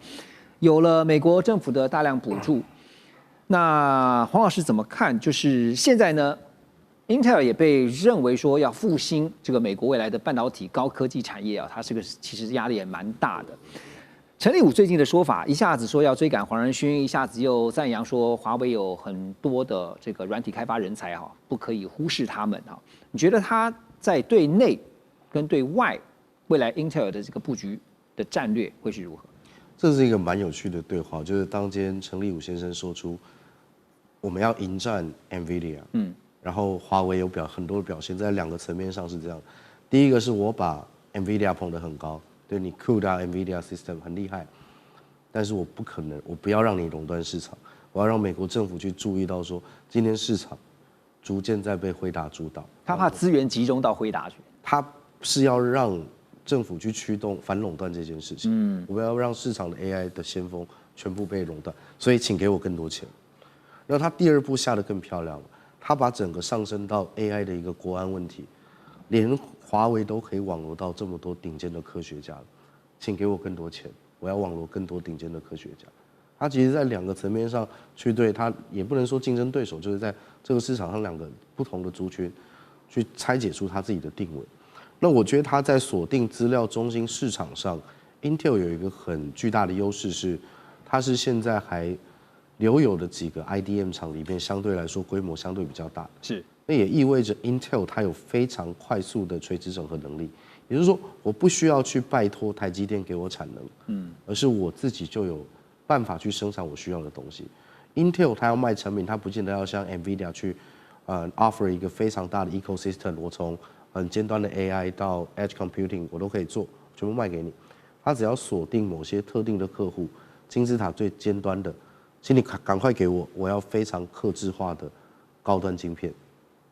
有了美国政府的大量补助。那黄老师怎么看？就是现在呢？Intel 也被认为说要复兴这个美国未来的半导体高科技产业啊，它这个其实压力也蛮大的。陈立武最近的说法，一下子说要追赶黄仁勋，一下子又赞扬说华为有很多的这个软体开发人才哈，不可以忽视他们哈。你觉得他在对内跟对外未来 Intel 的这个布局的战略会是如何？这是一个蛮有趣的对话，就是当今陈立武先生说出我们要迎战 NVIDIA，然后华为有很多的表现，在2个层面上是这样。第一个是我把 NVIDIA 捧得很高，对你 CUDA NVIDIA System 很厉害，但是我不要让你垄断市场，我要让美国政府去注意到说，今天市场逐渐在被辉达主导。他怕资源集中到辉达去，他是要让政府去驱动反垄断这件事情。我要让市场的 AI 的先锋全部被垄断，所以请给我更多钱。然后他第2步下得更漂亮了，他把整个上升到 AI 的一个国安问题，连华为都可以网罗到这么多顶尖的科学家了，请给我更多钱，我要网罗更多顶尖的科学家。他其实在2个层面上去对他，也不能说竞争对手，就是在这个市场上2个不同的族群去拆解出他自己的定位。那我觉得他在锁定资料中心市场上 ，Intel 有一个很巨大的优势是，它是现在还留有的几个 IDM 厂里面相对来说规模相对比较大的。是，那也意味着 Intel 它有非常快速的垂直整合能力，也就是说，我不需要去拜托台积电给我产能，而是我自己就有办法去生产我需要的东西。Intel 它要卖产品，它不见得要像 NVIDIA 去offer 一个非常大的 ecosystem， 我从很尖端的 AI 到 Edge Computing 我都可以做，全部卖给你。它只要锁定某些特定的客户，金字塔最尖端的，请你赶快给我，我要非常客制化的高端晶片。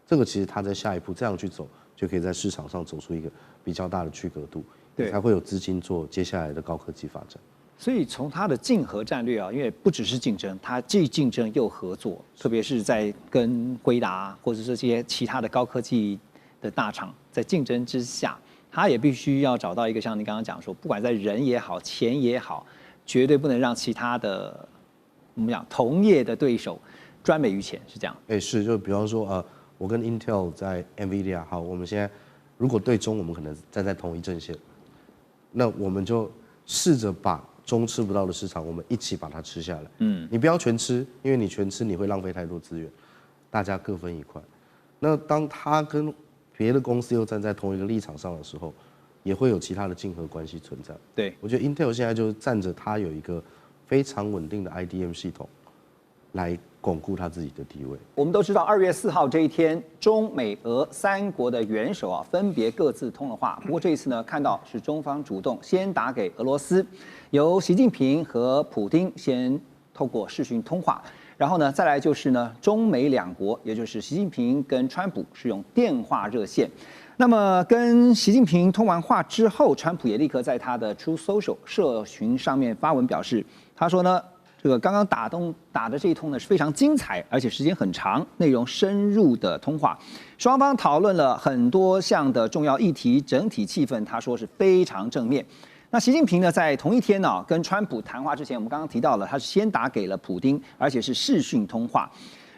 这个其实它在下一步这样去走，就可以在市场上走出一个比较大的区隔度，对，才会有资金做接下来的高科技发展。所以从它的竞合战略啊，因为不只是竞争，它既竞争又合作，特别是在跟辉达或者是这些其他的高科技的大厂在竞争之下，它也必须要找到一个像你刚刚讲说，不管在人也好，钱也好，绝对不能让其他的我们讲同业的对手专美于前，是这样。是，就比方说我跟 Intel 在 NVIDIA 好，我们现在如果对中，我们可能站在同一阵线，那我们就试着把中吃不到的市场，我们一起把它吃下来。你不要全吃，因为你全吃你会浪费太多资源，大家各分一块。那当他跟别的公司又站在同一个立场上的时候，也会有其他的竞合关系存在。对，我觉得 Intel 现在就是站着它有一个非常稳定的 IDM 系统，来巩固它自己的地位。我们都知道2月4号这一天，中美俄3国的元首啊，分别各自通了话。不过这一次呢，看到是中方主动先打给俄罗斯，由习近平和普丁先透过视讯通话。然后呢，再来就是呢，中美2国，也就是习近平跟川普是用电话热线。那么跟习近平通完话之后，川普也立刻在他的 Truth Social 社群上面发文表示，他说呢，这个刚刚打的这一通呢是非常精彩，而且时间很长，内容深入的通话，双方讨论了很多项的重要议题，整体气氛他说是非常正面。那习近平呢，在同一天呢，跟川普谈话之前，我们刚刚提到了，他是先打给了普丁，而且是视讯通话。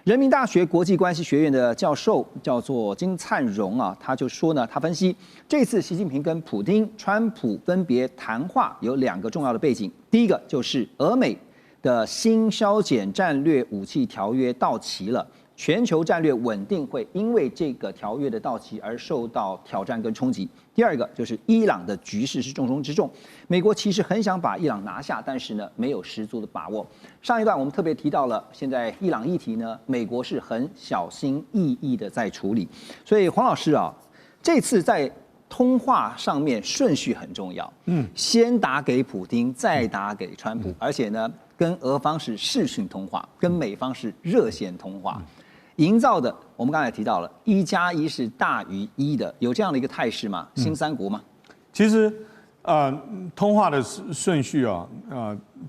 人民大学国际关系学院的教授叫做金灿荣啊，他就说呢，他分析这次习近平跟普丁、川普分别谈话有2个重要的背景，第一个就是俄美的新削减战略武器条约到期了。全球战略稳定会因为这个条约的到期而受到挑战跟冲击。第2个就是伊朗的局势是重中之重，美国其实很想把伊朗拿下，但是呢没有十足的把握。上一段我们特别提到了，现在伊朗议题呢，美国是很小心翼翼的在处理。所以黄老师啊，这次在通话上面顺序很重要，先打给普丁，再打给川普，而且呢跟俄方是视讯通话，跟美方是热线通话。营造的，我们刚才提到了1+1是大于1的，有这样的一个态势吗？新3国吗？其实，通话的顺序啊，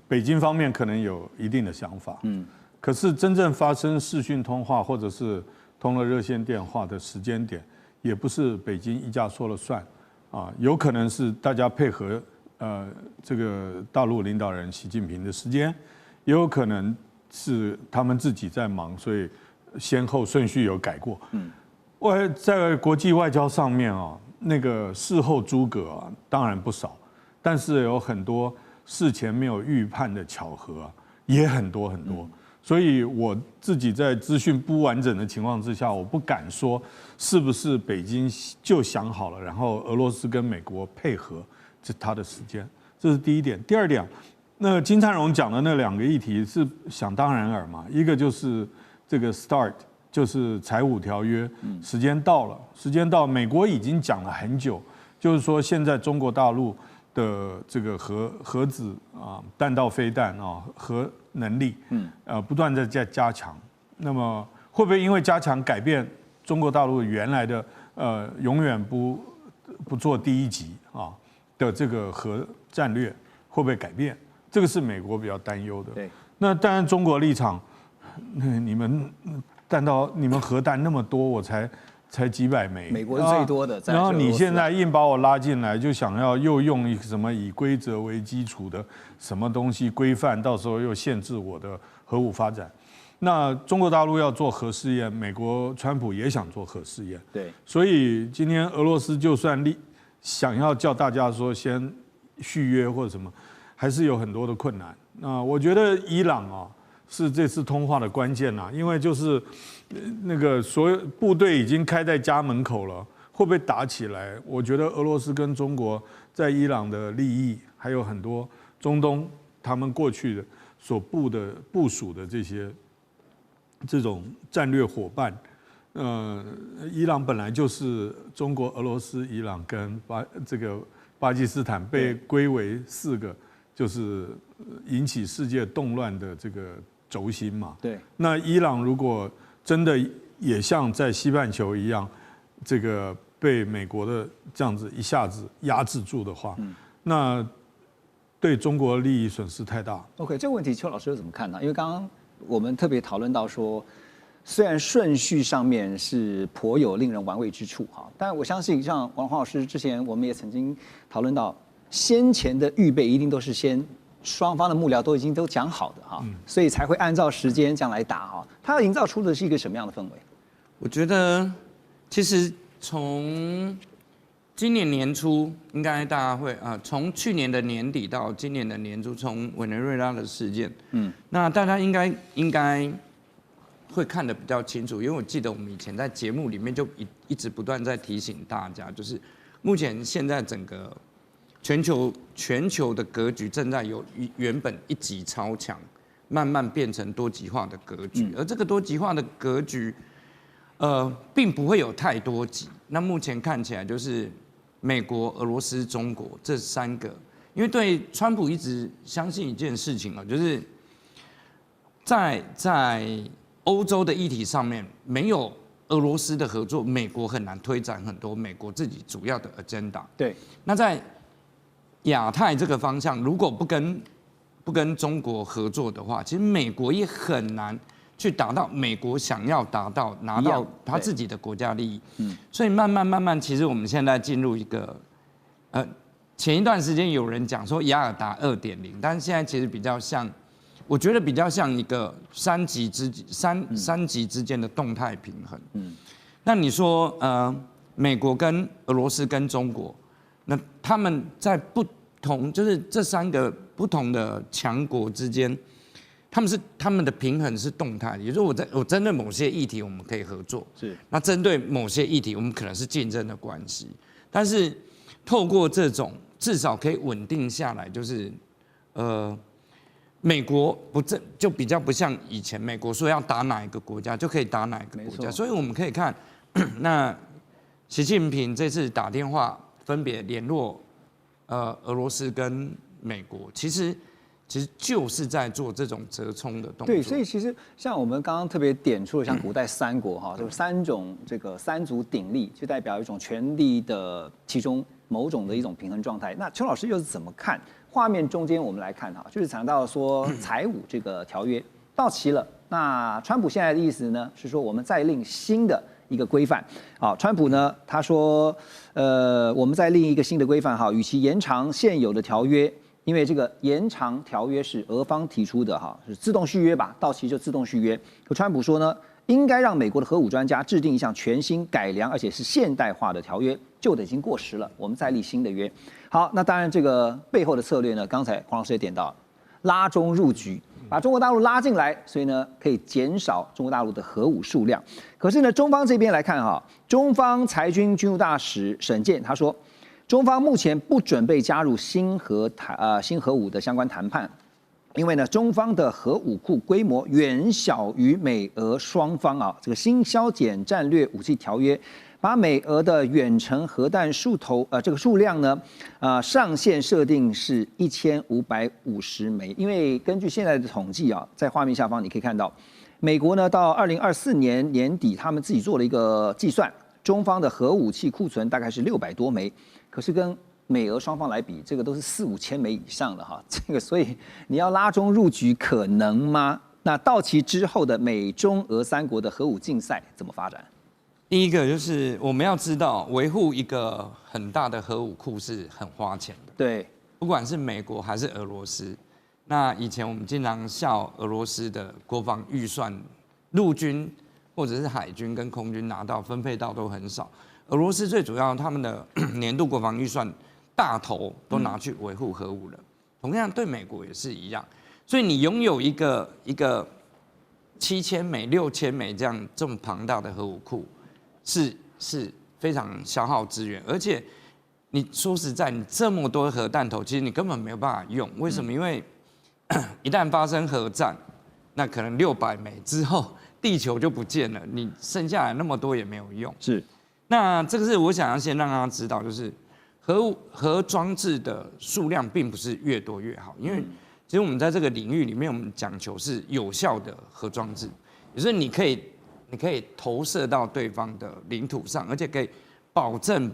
北京方面可能有一定的想法，可是真正发生视讯通话或者是通了热线电话的时间点，也不是北京一家说了算，有可能是大家配合这个大陆领导人习近平的时间，也有可能是他们自己在忙，所以先后顺序有改过。在国际外交上面啊，那个事后诸葛啊，当然不少，但是有很多事前没有预判的巧合啊，也很多很多。所以我自己在资讯不完整的情况之下，我不敢说是不是北京就想好了，然后俄罗斯跟美国配合这他的时间，这是第一点。第2点，那金灿荣讲的那2个议题是想当然尔嘛，一个就是这个 START 就是财务条约，时间到了，美国已经讲了很久，就是说现在中国大陆的这个核子弹道飞弹核能力，不断在加强，那么会不会因为加强改变中国大陆原来的永远不做第一级的这个核战略会不会改变？这个是美国比较担忧的。对，那当然中国立场，你们核弹那么多，我才几百枚，美国是最多的。然后你现在硬把我拉进来，就想要又用什么以规则为基础的什么东西规范，到时候又限制我的核武发展。那中国大陆要做核试验，美国川普也想做核试验，对，所以今天俄罗斯就算想要叫大家说先续约或者什么，还是有很多的困难。那我觉得伊朗是这次通话的关键啦，因为就是那个所有部队已经开在家门口了，会不会打起来？我觉得俄罗斯跟中国在伊朗的利益，还有很多中东他们过去的所部署的这种战略伙伴，伊朗本来就是中国、俄罗斯、伊朗跟巴基斯坦被归为4个，就是引起世界动乱的这个轴心嘛。对。那伊朗如果真的也像在西半球一样，这个被美国的这样子一下子压制住的话，那对中国利益损失太大。OK， 这个问题邱老师怎么看呢？因为刚刚我们特别讨论到说，虽然顺序上面是颇有令人玩味之处但我相信像黄老师之前我们也曾经讨论到，先前的预备一定都是双方的幕僚都讲好的所以才会按照时间这样来打它要营造出的是一个什么样的氛围？我觉得其实从今年年初，应该大家会从去年的年底到今年的年初，从委内瑞拉的事件，那大家应该会看得比较清楚，因为我记得我们以前在节目里面就一直不断在提醒大家，就是目前现在整个全球的格局正在由原本一极超强，慢慢变成多极化的格局，而这个多极化的格局，并不会有太多极。那目前看起来就是美国、俄罗斯、中国这3个，因为对川普一直相信一件事情就是在欧洲的议题上面没有俄罗斯的合作，美国很难推展很多美国自己主要的 agenda。对，那在亚太这个方向，如果不跟中国合作的话，其实美国也很难去达到美国想要拿到他自己的国家利益。所以慢慢，其实我们现在进入一个前一段时间有人讲说雅尔达 2.0， 但是现在其实比较像，我觉得比较像一个三极之间的动态平衡。那你说美国跟俄罗斯跟中国，那他们在不同，就是这3个不同的强国之间，他们的平衡是动态的，也就是说我针对某些议题我们可以合作，那针对某些议题我们可能是竞争的关系，但是透过这种至少可以稳定下来，就是美国就比较不像以前美国说要打哪一个国家就可以打哪一个国家，所以我们可以看那习近平这次打电话分别联络俄罗斯跟美国，其实就是在做这种折冲的动作。对，所以其实像我们刚刚特别点出了像古代3国就是3种这个3足鼎立，就代表一种权力的其中某种的一种平衡状态。那邱老师又是怎么看？画面中间我们来看就是谈到说财务这个条约到期了，那川普现在的意思呢是说我们再另新的一个规范。川普呢他说我们再另一个新的规范与其延长现有的条约。因为这个延长条约是俄方提出的是自动续约吧，到期就自动续约。可川普说呢，应该让美国的核武专家制定一项全新改良而且是现代化的条约，旧的已经过时了，我们再立新的约。好，那当然这个背后的策略呢，刚才黄老师也点到，拉中入局，把中国大陆拉进来，所以呢可以减少中国大陆的核武数量。可是呢，中方这边来看中方裁军军务大使沈健他说，中方目前不准备加入新核武的相关谈判，因为呢，中方的核武库规模远小于美俄双方啊，这个新削减战略武器条约，把美俄的远程核弹这个数量呢，上限设定是1550枚。因为根据现在的统计啊，在画面下方你可以看到，美国呢到2024年年底，他们自己做了一个计算，中方的核武器库存大概是600多枚，可是跟美俄双方来比，这个都是4、5千枚以上的哈，这个所以你要拉中入局可能吗？那到期之后的美中俄3国的核武竞赛怎么发展？第一个就是我们要知道，维护一个很大的核武库是很花钱的。对，不管是美国还是俄罗斯，那以前我们经常笑俄罗斯的国防预算，陆军或者是海军跟空军拿到分配到都很少。俄罗斯最主要他们的年度国防预算大头都拿去维护核武了，同样对美国也是一样。所以你拥有一个7000枚、6000枚这么庞大的核武库，是非常消耗资源，而且你说实在，你这么多核弹头，其实你根本没有办法用。为什么？因为一旦发生核战，那可能600枚之后，地球就不见了，你剩下来那么多也没有用。是，那这个是我想要先让大家知道，就是核装置的数量并不是越多越好，因为其实我们在这个领域里面，我们讲求是有效的核装置，也就是你可以投射到对方的领土上，而且可以保证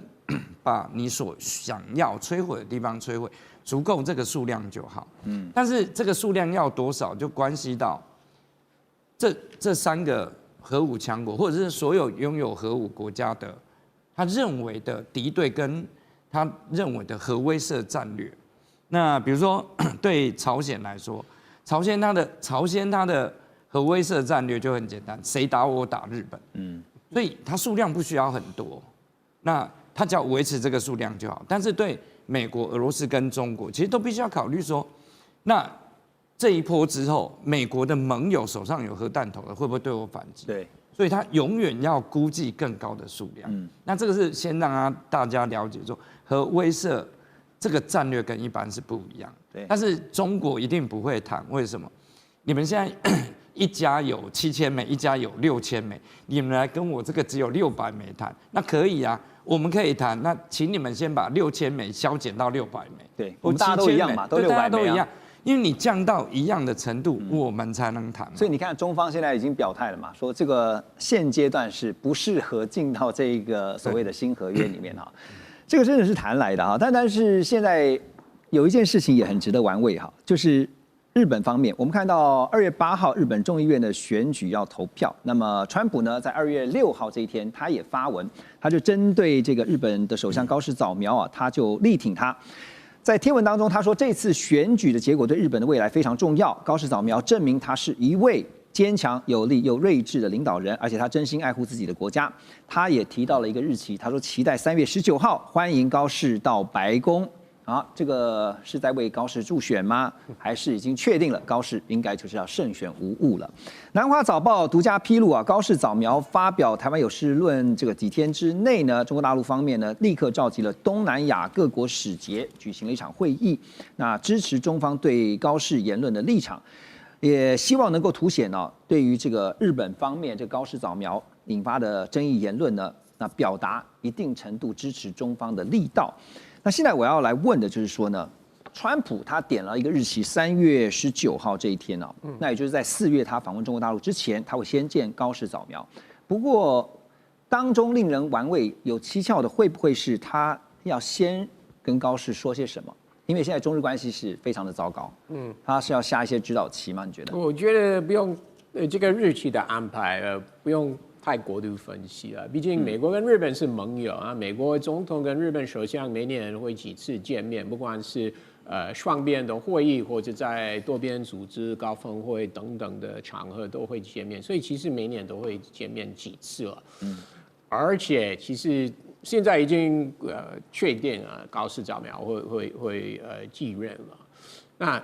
把你所想要摧毁的地方摧毁，足够这个数量就好。但是这个数量要多少，就关系到这3个核武强国，或者是所有拥有核武国家的，他认为的敌对跟他认为的核威慑战略。那比如说对朝鲜来说，朝鲜它的核威慑战略就很简单，谁打我打日本。所以它数量不需要很多，那它只要维持这个数量就好。但是对美国、俄罗斯跟中国，其实都必须要考虑说，那这一波之后，美国的盟友手上有核弹头的，会不会对我反击？对，所以他永远要估计更高的数量。那这个是先让大家了解说，核威慑这个战略跟一般是不一样。对，但是中国一定不会谈，为什么？你们现在一家有7000枚，一家有6000枚，你们来跟我这个只有600枚谈，那可以啊，我们可以谈。那请你们先把6000枚削减到600枚。对，我们大家都一样嘛，都600枚，大家都一样。因为你降到一样的程度，我们才能谈。所以你看，中方现在已经表态了嘛，说这个现阶段是不适合进到这个所谓的新合约里面哈。这个真的是谈来的哈，但是现在有一件事情也很值得玩味哈，就是日本方面，我们看到2月8号日本众议院的选举要投票，那么川普呢在2月6号这一天他也发文，他就针对这个日本的首相高市早苗啊，他就力挺他。在贴文当中，他说这次选举的结果对日本的未来非常重要。高市早苗证明他是一位坚强、有力又睿智的领导人，而且他真心爱护自己的国家。他也提到了一个日期，他说期待3月19号欢迎高市到白宫。啊，这个是在为高市助选吗？还是已经确定了高市应该就是要胜选无误了？南华早报独家披露啊，高市早苗发表台湾有事论这个几天之内呢，中国大陆方面呢立刻召集了东南亚各国使节，举行了一场会议，那支持中方对高市言论的立场，也希望能够凸显呢对于这个日本方面这高市早苗引发的争议言论呢，那表达一定程度支持中方的力道。那现在我要来问的就是说呢，川普他点了一个日期，3月19号这一天哦，那也就是在4月他访问中国大陆之前，他会先见高市早苗。不过当中令人玩味、有蹊跷的，会不会是他要先跟高市说些什么？因为现在中日关系是非常的糟糕，他是要下一些指导棋吗？你觉得？我觉得不用，这个日期的安排不用太过度分析了，毕竟美国跟日本是盟友啊，美国总统跟日本首相每年会几次见面，不管是双边的会议或者在多边组织高峰会等等的场合都会见面，所以其实每年都会见面几次了。而且其实现在已经确定啊，高市早苗会继任了。那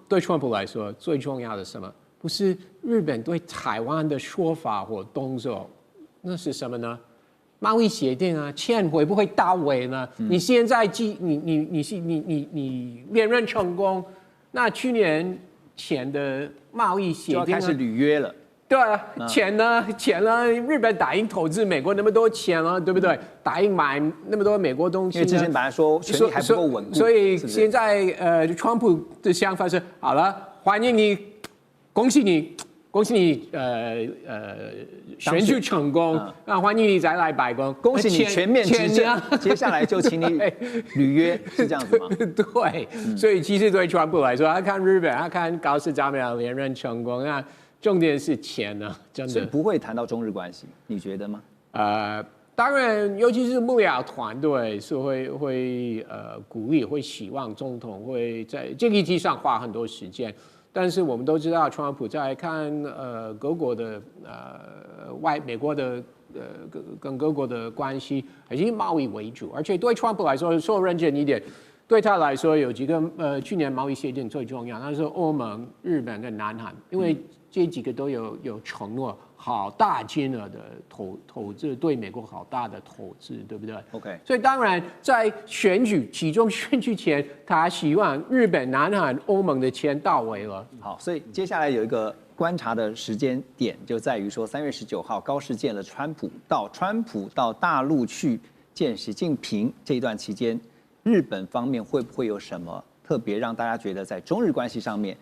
对川普来说最重要的是什么？不是日本对台湾的说法或动作，那是什么呢？贸易协定啊，钱会不会到位呢？你现在你连任成功，那去年前的贸易协定就要开始履约了。对啊，钱呢？日本答应投资美国那么多钱了，对不对？答应买那么多美国东西呢。因为之前本来说权力还不够稳固，所以是不是现在川普的想法是好了，欢迎你，恭喜你，选举成功啊！欢迎你再来白宫，恭喜你全面执政。接下来就请你履约，是这样子吗？对，所以其实对川普来说，他看日本，他看高市早苗连任成功，那重点是钱呢，真的。所以不会谈到中日关系，你觉得吗？当然，尤其是幕僚团队是会鼓励，会希望总统会在这个议题上花很多时间。但是我们都知道，川普在看各国的美国的跟各国的关系，还是以贸易为主，而且对川普来说，说认真一点，对他来说有几个去年贸易协定最重要，那是欧盟、日本跟南韩，因为这几个都有承诺好大金额的投资，对美国好大的投资，对不对 ？OK， 所以当然在其中选举前，他希望日本、南韩、欧盟的钱到位了。好，所以接下来有一个观察的时间点，就在于说3月19号高市见了川普到大陆去见习近平这一段期间，日本方面会不会有什么特别让大家觉得在中日关系上面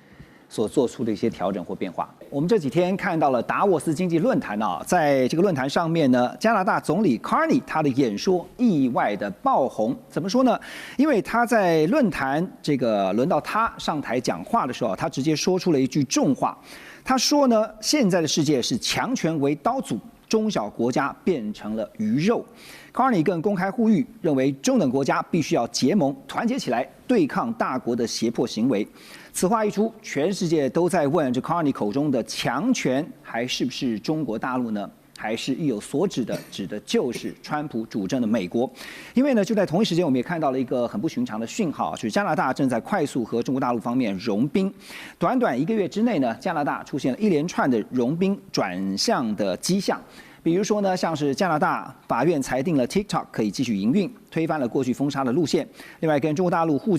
所做出的一些调整或变化？我们这几天看到了达沃斯经济论坛啊，在这个论坛上面呢，加拿大总理 Carney 他的演说意外的爆红。怎么说呢？因为他在论坛这个轮到他上台讲话的时候，他直接说出了一句重话。他说呢，现在的世界是强权为刀俎，中小国家变成了鱼肉。Carney 更公开呼吁，认为中等国家必须要结盟，团结起来对抗大国的胁迫行为。此话一出，全世界都在问：这 Carney 口中的强权还是不是中国大陆呢？还是意有所指的，指的就是川普主政的美国？因为呢，就在同一时间，我们也看到了一个很不寻常的讯号，就是加拿大正在快速和中国大陆方面融冰。短短1个月之内呢，加拿大出现了一连串的融冰转向的迹象。比如说呢，像是加拿大法院裁定了 TikTok 可以继续营运，推翻了过去封杀的路线。另外，跟中国大陆互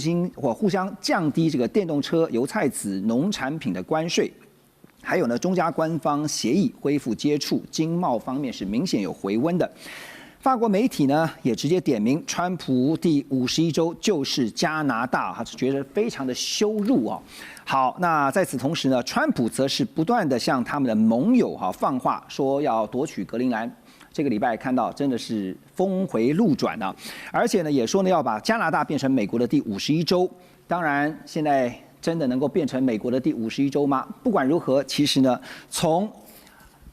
相降低这个电动车、油菜籽、农产品的关税。还有呢，中加官方协议恢复接触，经贸方面是明显有回温的。法国媒体呢也直接点名，川普第51州就是加拿大，他觉得非常的羞辱啊。好，那在此同时呢，川普则是不断的向他们的盟友放话，说要夺取格陵兰。这个礼拜看到真的是峰回路转啊，而且呢也说呢要把加拿大变成美国的第51州。当然，现在真的能够变成美国的第51州吗？不管如何，其实呢，从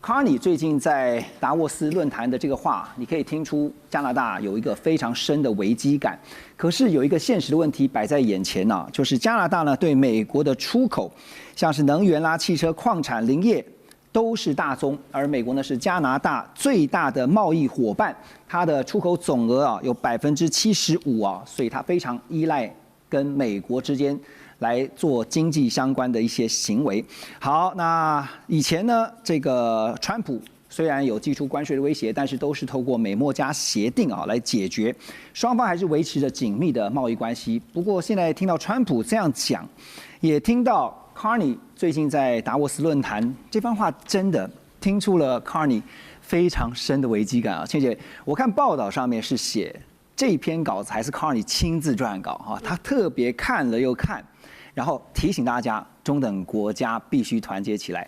Carney 最近在达沃斯论坛的这个话，你可以听出加拿大有一个非常深的危机感。可是有一个现实的问题摆在眼前啊，就是加拿大呢对美国的出口，像是能源啦、汽车、矿产、林业都是大宗，而美国呢是加拿大最大的贸易伙伴，它的出口总额啊有75%啊，所以它非常依赖跟美国之间来做经济相关的一些行为。好，那以前呢，这个川普虽然有祭出关税的威胁，但是都是透过美墨加协定啊来解决，双方还是维持着紧密的贸易关系。不过现在听到川普这样讲，也听到 Carney 最近在达沃斯论坛这番话，真的听出了 Carney 非常深的危机感啊。倩姐，我看报道上面是写这篇稿子还是 Carney 亲自撰稿哈，他特别看了又看。然后提醒大家，中等国家必须团结起来。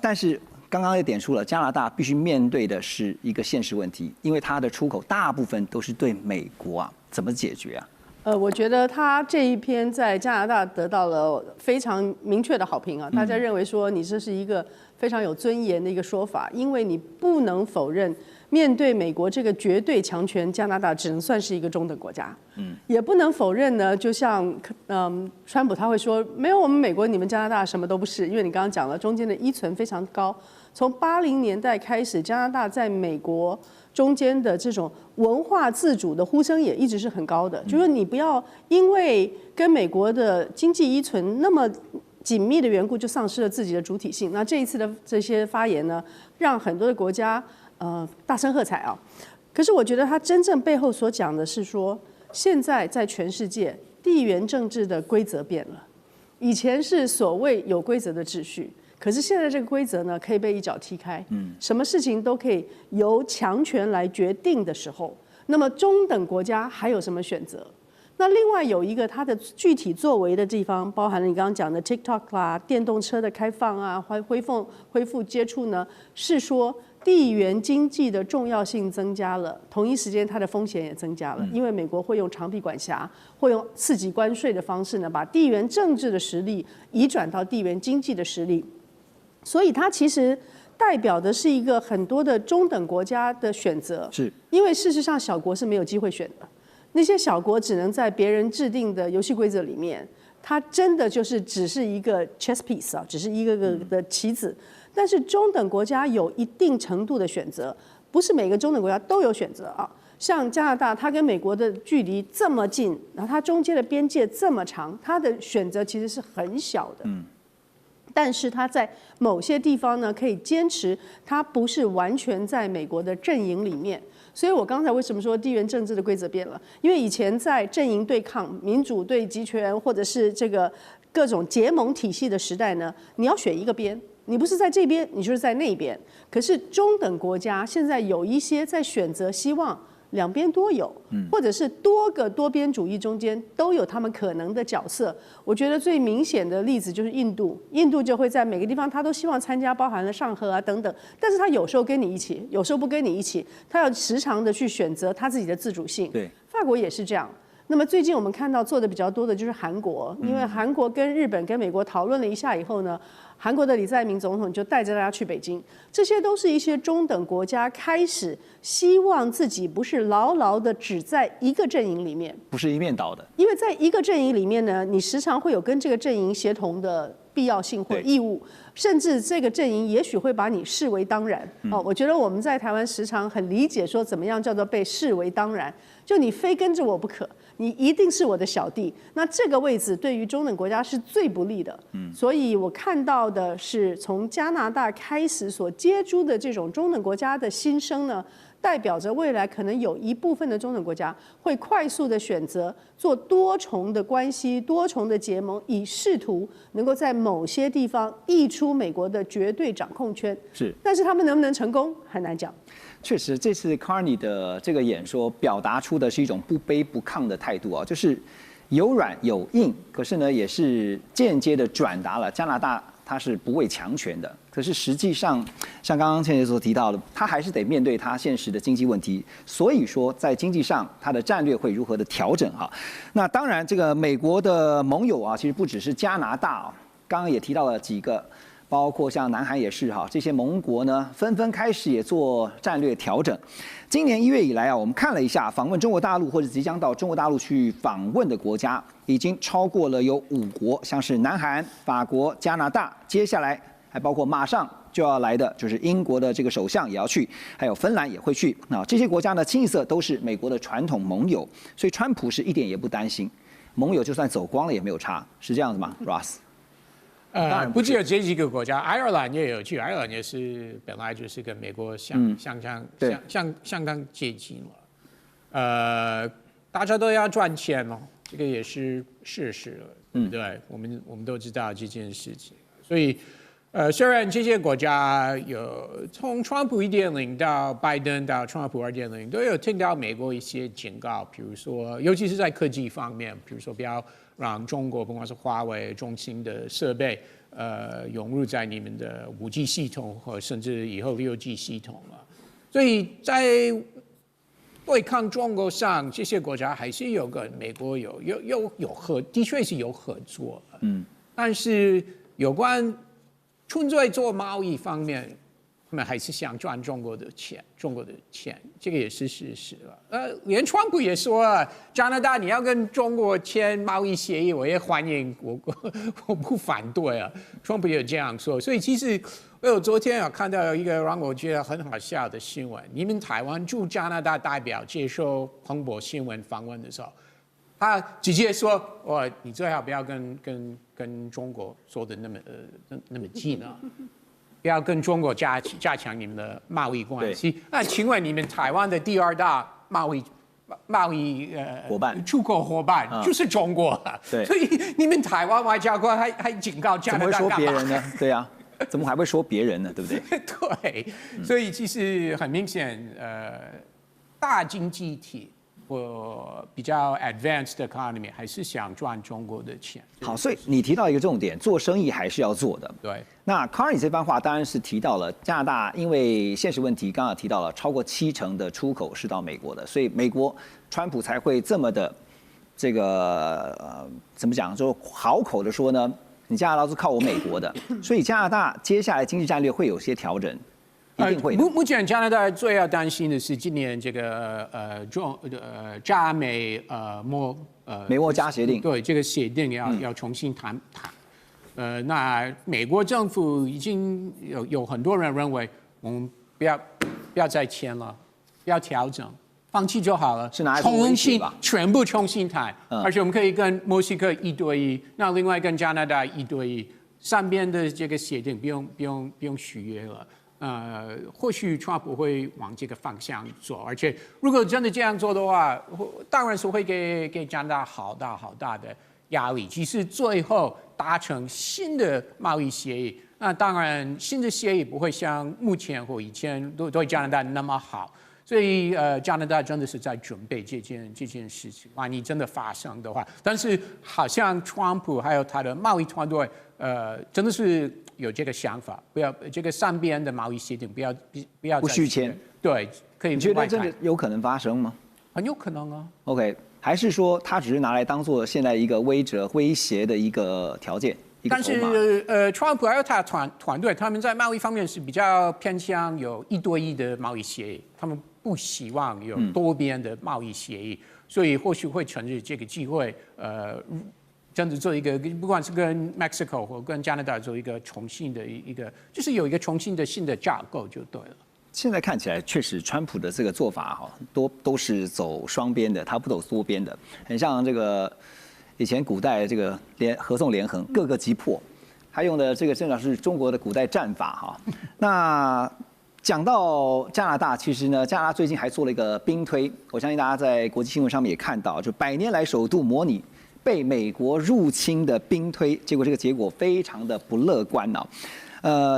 但是刚刚也点出了，加拿大必须面对的是一个现实问题，因为它的出口大部分都是对美国啊，怎么解决啊？我觉得他这一篇在加拿大得到了非常明确的好评啊，大家认为说你这是一个非常有尊严的一个说法，因为你不能否认。面对美国这个绝对强权，加拿大只能算是一个中等国家。也不能否认呢。就像川普他会说，没有我们美国，你们加拿大什么都不是，因为你刚刚讲了，中间的依存非常高。从80年代开始，加拿大在美国中间的这种文化自主的呼声也一直是很高的。就是你不要因为跟美国的经济依存那么紧密的缘故，就丧失了自己的主体性。那这一次的这些发言呢，让很多的国家。大声喝彩啊！可是我觉得他真正背后所讲的是说，现在在全世界地缘政治的规则变了，以前是所谓有规则的秩序，可是现在这个规则呢，可以被一脚踢开。什么事情都可以由强权来决定的时候，那么中等国家还有什么选择？那另外有一个它的具体作为的地方，包含了你刚刚讲的 TikTok 啦、电动车的开放啊、恢复接触呢，是说地缘经济的重要性增加了，同一时间它的风险也增加了，因为美国会用长臂管辖，会用刺激关税的方式呢，把地缘政治的实力移转到地缘经济的实力，所以它其实代表的是一个很多的中等国家的选择，是因为事实上小国是没有机会选的。那些小国只能在别人制定的游戏规则里面，它真的就是只是一个 chess piece 啊，只是一个个的棋子。但是中等国家有一定程度的选择，不是每个中等国家都有选择啊。像加拿大，它跟美国的距离这么近，然后它中间的边界这么长，它的选择其实是很小的。但是它在某些地方呢，可以坚持，它不是完全在美国的阵营里面。所以我刚才为什么说地缘政治的规则变了？因为以前在阵营对抗、民主对集权，或者是这个各种结盟体系的时代呢，你要选一个边，你不是在这边，你就是在那边。可是中等国家现在有一些在选择，希望两边都有，或者是多个多边主义中间都有他们可能的角色。我觉得最明显的例子就是印度，印度就会在每个地方他都希望参加，包含了上合啊等等，但是他有时候跟你一起，有时候不跟你一起，他要时常的去选择他自己的自主性。对，法国也是这样。那么最近我们看到做的比较多的就是韩国，因为韩国跟日本跟美国讨论了一下以后呢，韩国的李在明总统就带着大家去北京，这些都是一些中等国家开始希望自己不是牢牢的只在一个阵营里面，不是一面倒的。因为在一个阵营里面呢，你时常会有跟这个阵营协同的必要性或义务，甚至这个阵营也许会把你视为当然。我觉得我们在台湾时常很理解说怎么样叫做被视为当然，就你非跟着我不可，你一定是我的小弟。那这个位置对于中等国家是最不利的。所以我看到的是从加拿大开始所接触的这种中等国家的新生呢，代表着未来可能有一部分的中等国家会快速的选择做多重的关系、多重的结盟，以试图能够在某些地方溢出美国的绝对掌控圈。是，但是他们能不能成功很难讲。确实，这次 Carney 的这个演说表达出的是一种不卑不亢的态度啊，就是有软有硬，可是呢，也是间接的转达了加拿大它是不畏强权的。可是实际上，像刚刚倩姐所提到的，他还是得面对他现实的经济问题。所以说，在经济上，他的战略会如何的调整哈？那当然，这个美国的盟友啊，其实不只是加拿大啊，刚刚也提到了几个。包括像南韩也是哈，这些盟国呢纷纷开始也做战略调整。今年1月以来啊，我们看了一下访问中国大陆或者即将到中国大陆去访问的国家，已经超过了有5国，像是南韩、法国、加拿大，接下来还包括马上就要来的就是英国的这个首相也要去，还有芬兰也会去。那这些国家呢，清一色都是美国的传统盟友，所以川普是一点也不担心，盟友就算走光了也没有差，是这样子吗 ，Ross？不只有这几个国家，爱尔兰也有去，爱尔兰也是本来就是跟美国相当接近了。大家都要赚钱嘛，这个也是事实了，对，我们都知道这件事情。所以，虽然这些国家有从川普1.0到拜登到川普2.0，都有听到美国一些警告，比如说，尤其是在科技方面，比如说不要让中国不管是华为、中兴的设备，涌入在你们的5G 系统，或甚至以后6G 系统了。所以在对抗中国上，这些国家还是有跟美国的确是有合作的。但是有关纯粹做贸易方面，他们还是想赚中国的钱，这个也是事实了。连川普也说了，加拿大你要跟中国签贸易协议，我也欢迎，我不反对啊。川普也这样说，所以其实我昨天有看到一个让我觉得很好笑的新闻，你们台湾驻加拿大代表接受彭博新闻访问的时候，他直接说：“你最好不要跟中国说的那么近啊。”不要跟中国加强你们的贸易关系。那请问你们台湾的第2大贸贸易伙伴出口伙伴就是中国了。对，所以你们台湾外交官还警告加拿大怎么会说别人呢？对啊，怎么还会说别人呢？对不对？对，所以其实很明显，大经济体或比较 advanced economy 还是想赚中国的钱。好，所以你提到一个重点，做生意还是要做的。对。那 Carney 这番话当然是提到了加拿大，因为现实问题，刚刚提到了超过70%的出口是到美国的，所以美国川普才会这么的这个怎么讲，就好口的说呢，你加拿大是靠我美国的，所以加拿大接下来经济战略会有些调整。一定会的。目前加拿大最要担心的是今年这个加美美墨加协定，对这个协定要重新谈。那美国政府已经有很多人认为，我们不要再签了，不要调整，放弃就好了。是哪一种威胁吧？全部重新谈，而且我们可以跟墨西哥1对1，那另外跟加拿大1对1，上边的这个协定不用续约了。或许川普会往这个方向走，而且如果真的这样做的话，当然是会给加拿大好大的压力。即使最后达成新的贸易协议，那当然新的协议不会像目前或以前对加拿大那么好。所以加拿大真的是在准备这件事情，万一真的发生的话。但是好像川普还有他的贸易团队，真的是有这个想法，不要这个上边的贸易协定不续签，对，可以。你觉得真的有可能发生吗？很有可能啊。OK， 还是说他只是拿来当做现在一个威胁的一个条件？但是川普还有他团队，他们在贸易方面是比较偏向有1对1的贸易协议，他们不希望有多边的贸易协议，所以或许会趁着这个机会，真的做一个，不管是跟 Mexico 或跟加拿大做一个重新的一个，就是有一个重新的新的架构就对了。现在看起来，确实川普的这个做法哈，都是走双边的，他不走多边的，很像这个以前古代这个合纵连横，各个击破。他用的这个正好是中国的古代战法哈。那讲到加拿大，其实呢，加拿大最近还做了一个兵推，我相信大家在国际新闻上面也看到，就100年来首度模拟被美国入侵的兵推，结果这个结果非常的不乐观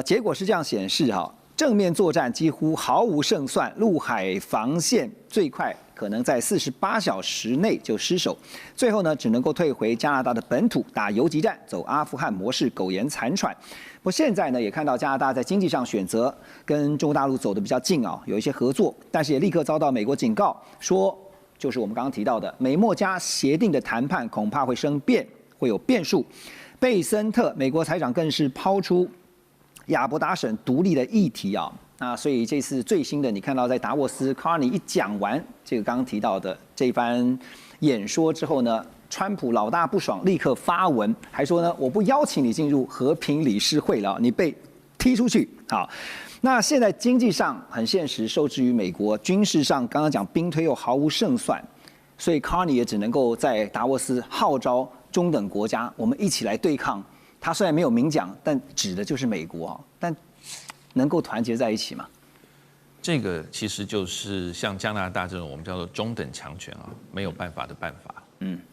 结果是这样显示哈，正面作战几乎毫无胜算，陆海防线最快可能在48小时内就失守，最后呢只能够退回加拿大的本土打游击战，走阿富汗模式，苟延残喘。不过现在呢也看到加拿大在经济上选择跟中国大陆走得比较近有一些合作，但是也立刻遭到美国警告，说就是我们刚刚提到的美墨加协定的谈判恐怕会生变，会有变数。贝森特美国财长更是抛出亚伯达省独立的议题那所以这次最新的，你看到在达沃斯 Carney 一讲完这个刚刚提到的这番演说之后呢，川普老大不爽，立刻发文，还说呢，我不邀请你进入和平理事会了，你被踢出去。好，那现在经济上很现实，受制于美国；军事上刚刚讲兵推又毫无胜算，所以 Carney 也只能够在达沃斯号召中等国家，我们一起来对抗。他虽然没有明讲，但指的就是美国但能够团结在一起吗？这个其实就是像加拿大这种我们叫做中等强权没有办法的办法，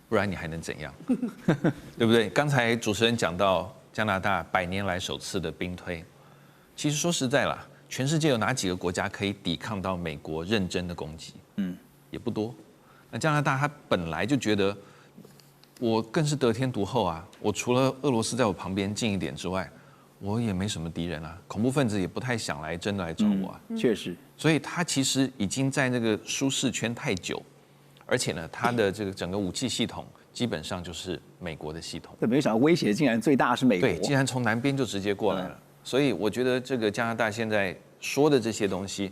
不然你还能怎样？对不对？刚才主持人讲到加拿大100年来首次的兵推，其实说实在啦，全世界有哪几个国家可以抵抗到美国认真的攻击？也不多。那加拿大他本来就觉得我更是得天独厚我除了俄罗斯在我旁边近一点之外，我也没什么敌人恐怖分子也不太想来真的来找我确实，所以他其实已经在那个舒适圈太久，而且呢，他的这个整个武器系统基本上就是美国的系统。没想到威胁竟然最大是美国，对，竟然从南边就直接过来了。所以我觉得这个加拿大现在说的这些东西，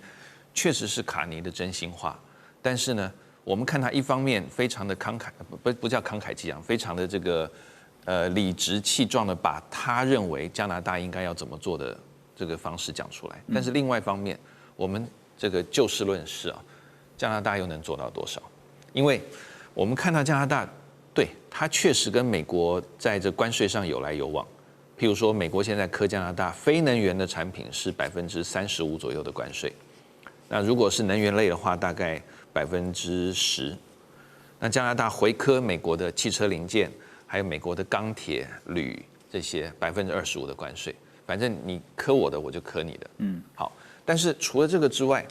确实是卡尼的真心话。但是呢，我们看他一方面非常的慷慨，不叫慷慨激昂，非常的这个理直气壮的把他认为加拿大应该要怎么做的这个方式讲出来。但是另外一方面，我们这个就事论事加拿大又能做到多少？因为我们看到加拿大，对，它确实跟美国在这关税上有来有往。譬如说，美国现在科加拿大非能源的产品是35%左右的关税，那如果是能源类的话，大概10%，那加拿大回科美国的汽车零件，还有美国的钢铁、铝这些25%的关税，反正你科我的，我就科你的。好，但是除了这个之外，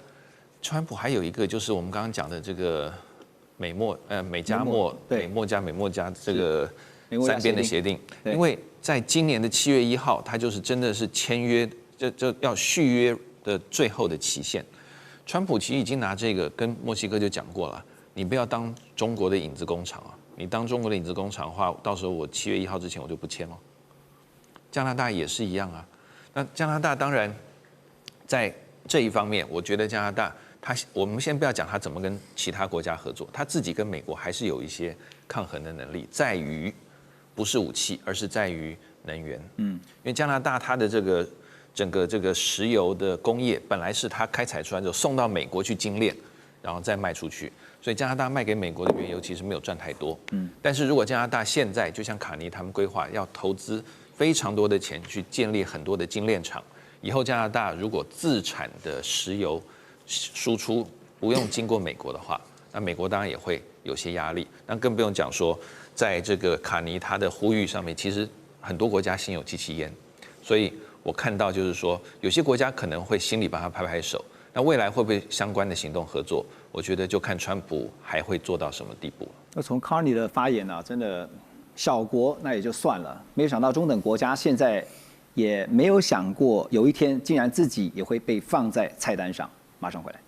川普还有一个就是我们刚刚讲的这个美加美加这个3边的协定，因为在今年的7月1号，它就是真的是签约，就要续约的最后的期限。川普其实已经拿这个跟墨西哥就讲过了，你不要当中国的影子工厂啊！你当中国的影子工厂的话，到时候我7月1号之前我就不签了。加拿大也是一样啊。那加拿大当然在这一方面，我觉得加拿大我们先不要讲他怎么跟其他国家合作，他自己跟美国还是有一些抗衡的能力，在于不是武器，而是在于能源。因为加拿大它的整个这个石油的工业本来是它开采出来之后送到美国去精炼，然后再卖出去，所以加拿大卖给美国的原油其实没有赚太多。但是如果加拿大现在就像卡尼他们规划，要投资非常多的钱去建立很多的精炼厂，以后加拿大如果自产的石油输出不用经过美国的话，那美国当然也会有些压力。那更不用讲说，在这个卡尼他的呼吁上面，其实很多国家心有戚戚焉，所以我看到就是说，有些国家可能会心里帮他拍拍手。那未来会不会相关的行动合作？我觉得就看川普还会做到什么地步。那从 Carney 的发言呢，真的小国那也就算了，没有想到中等国家现在也没有想过有一天竟然自己也会被放在菜单上。马上回来。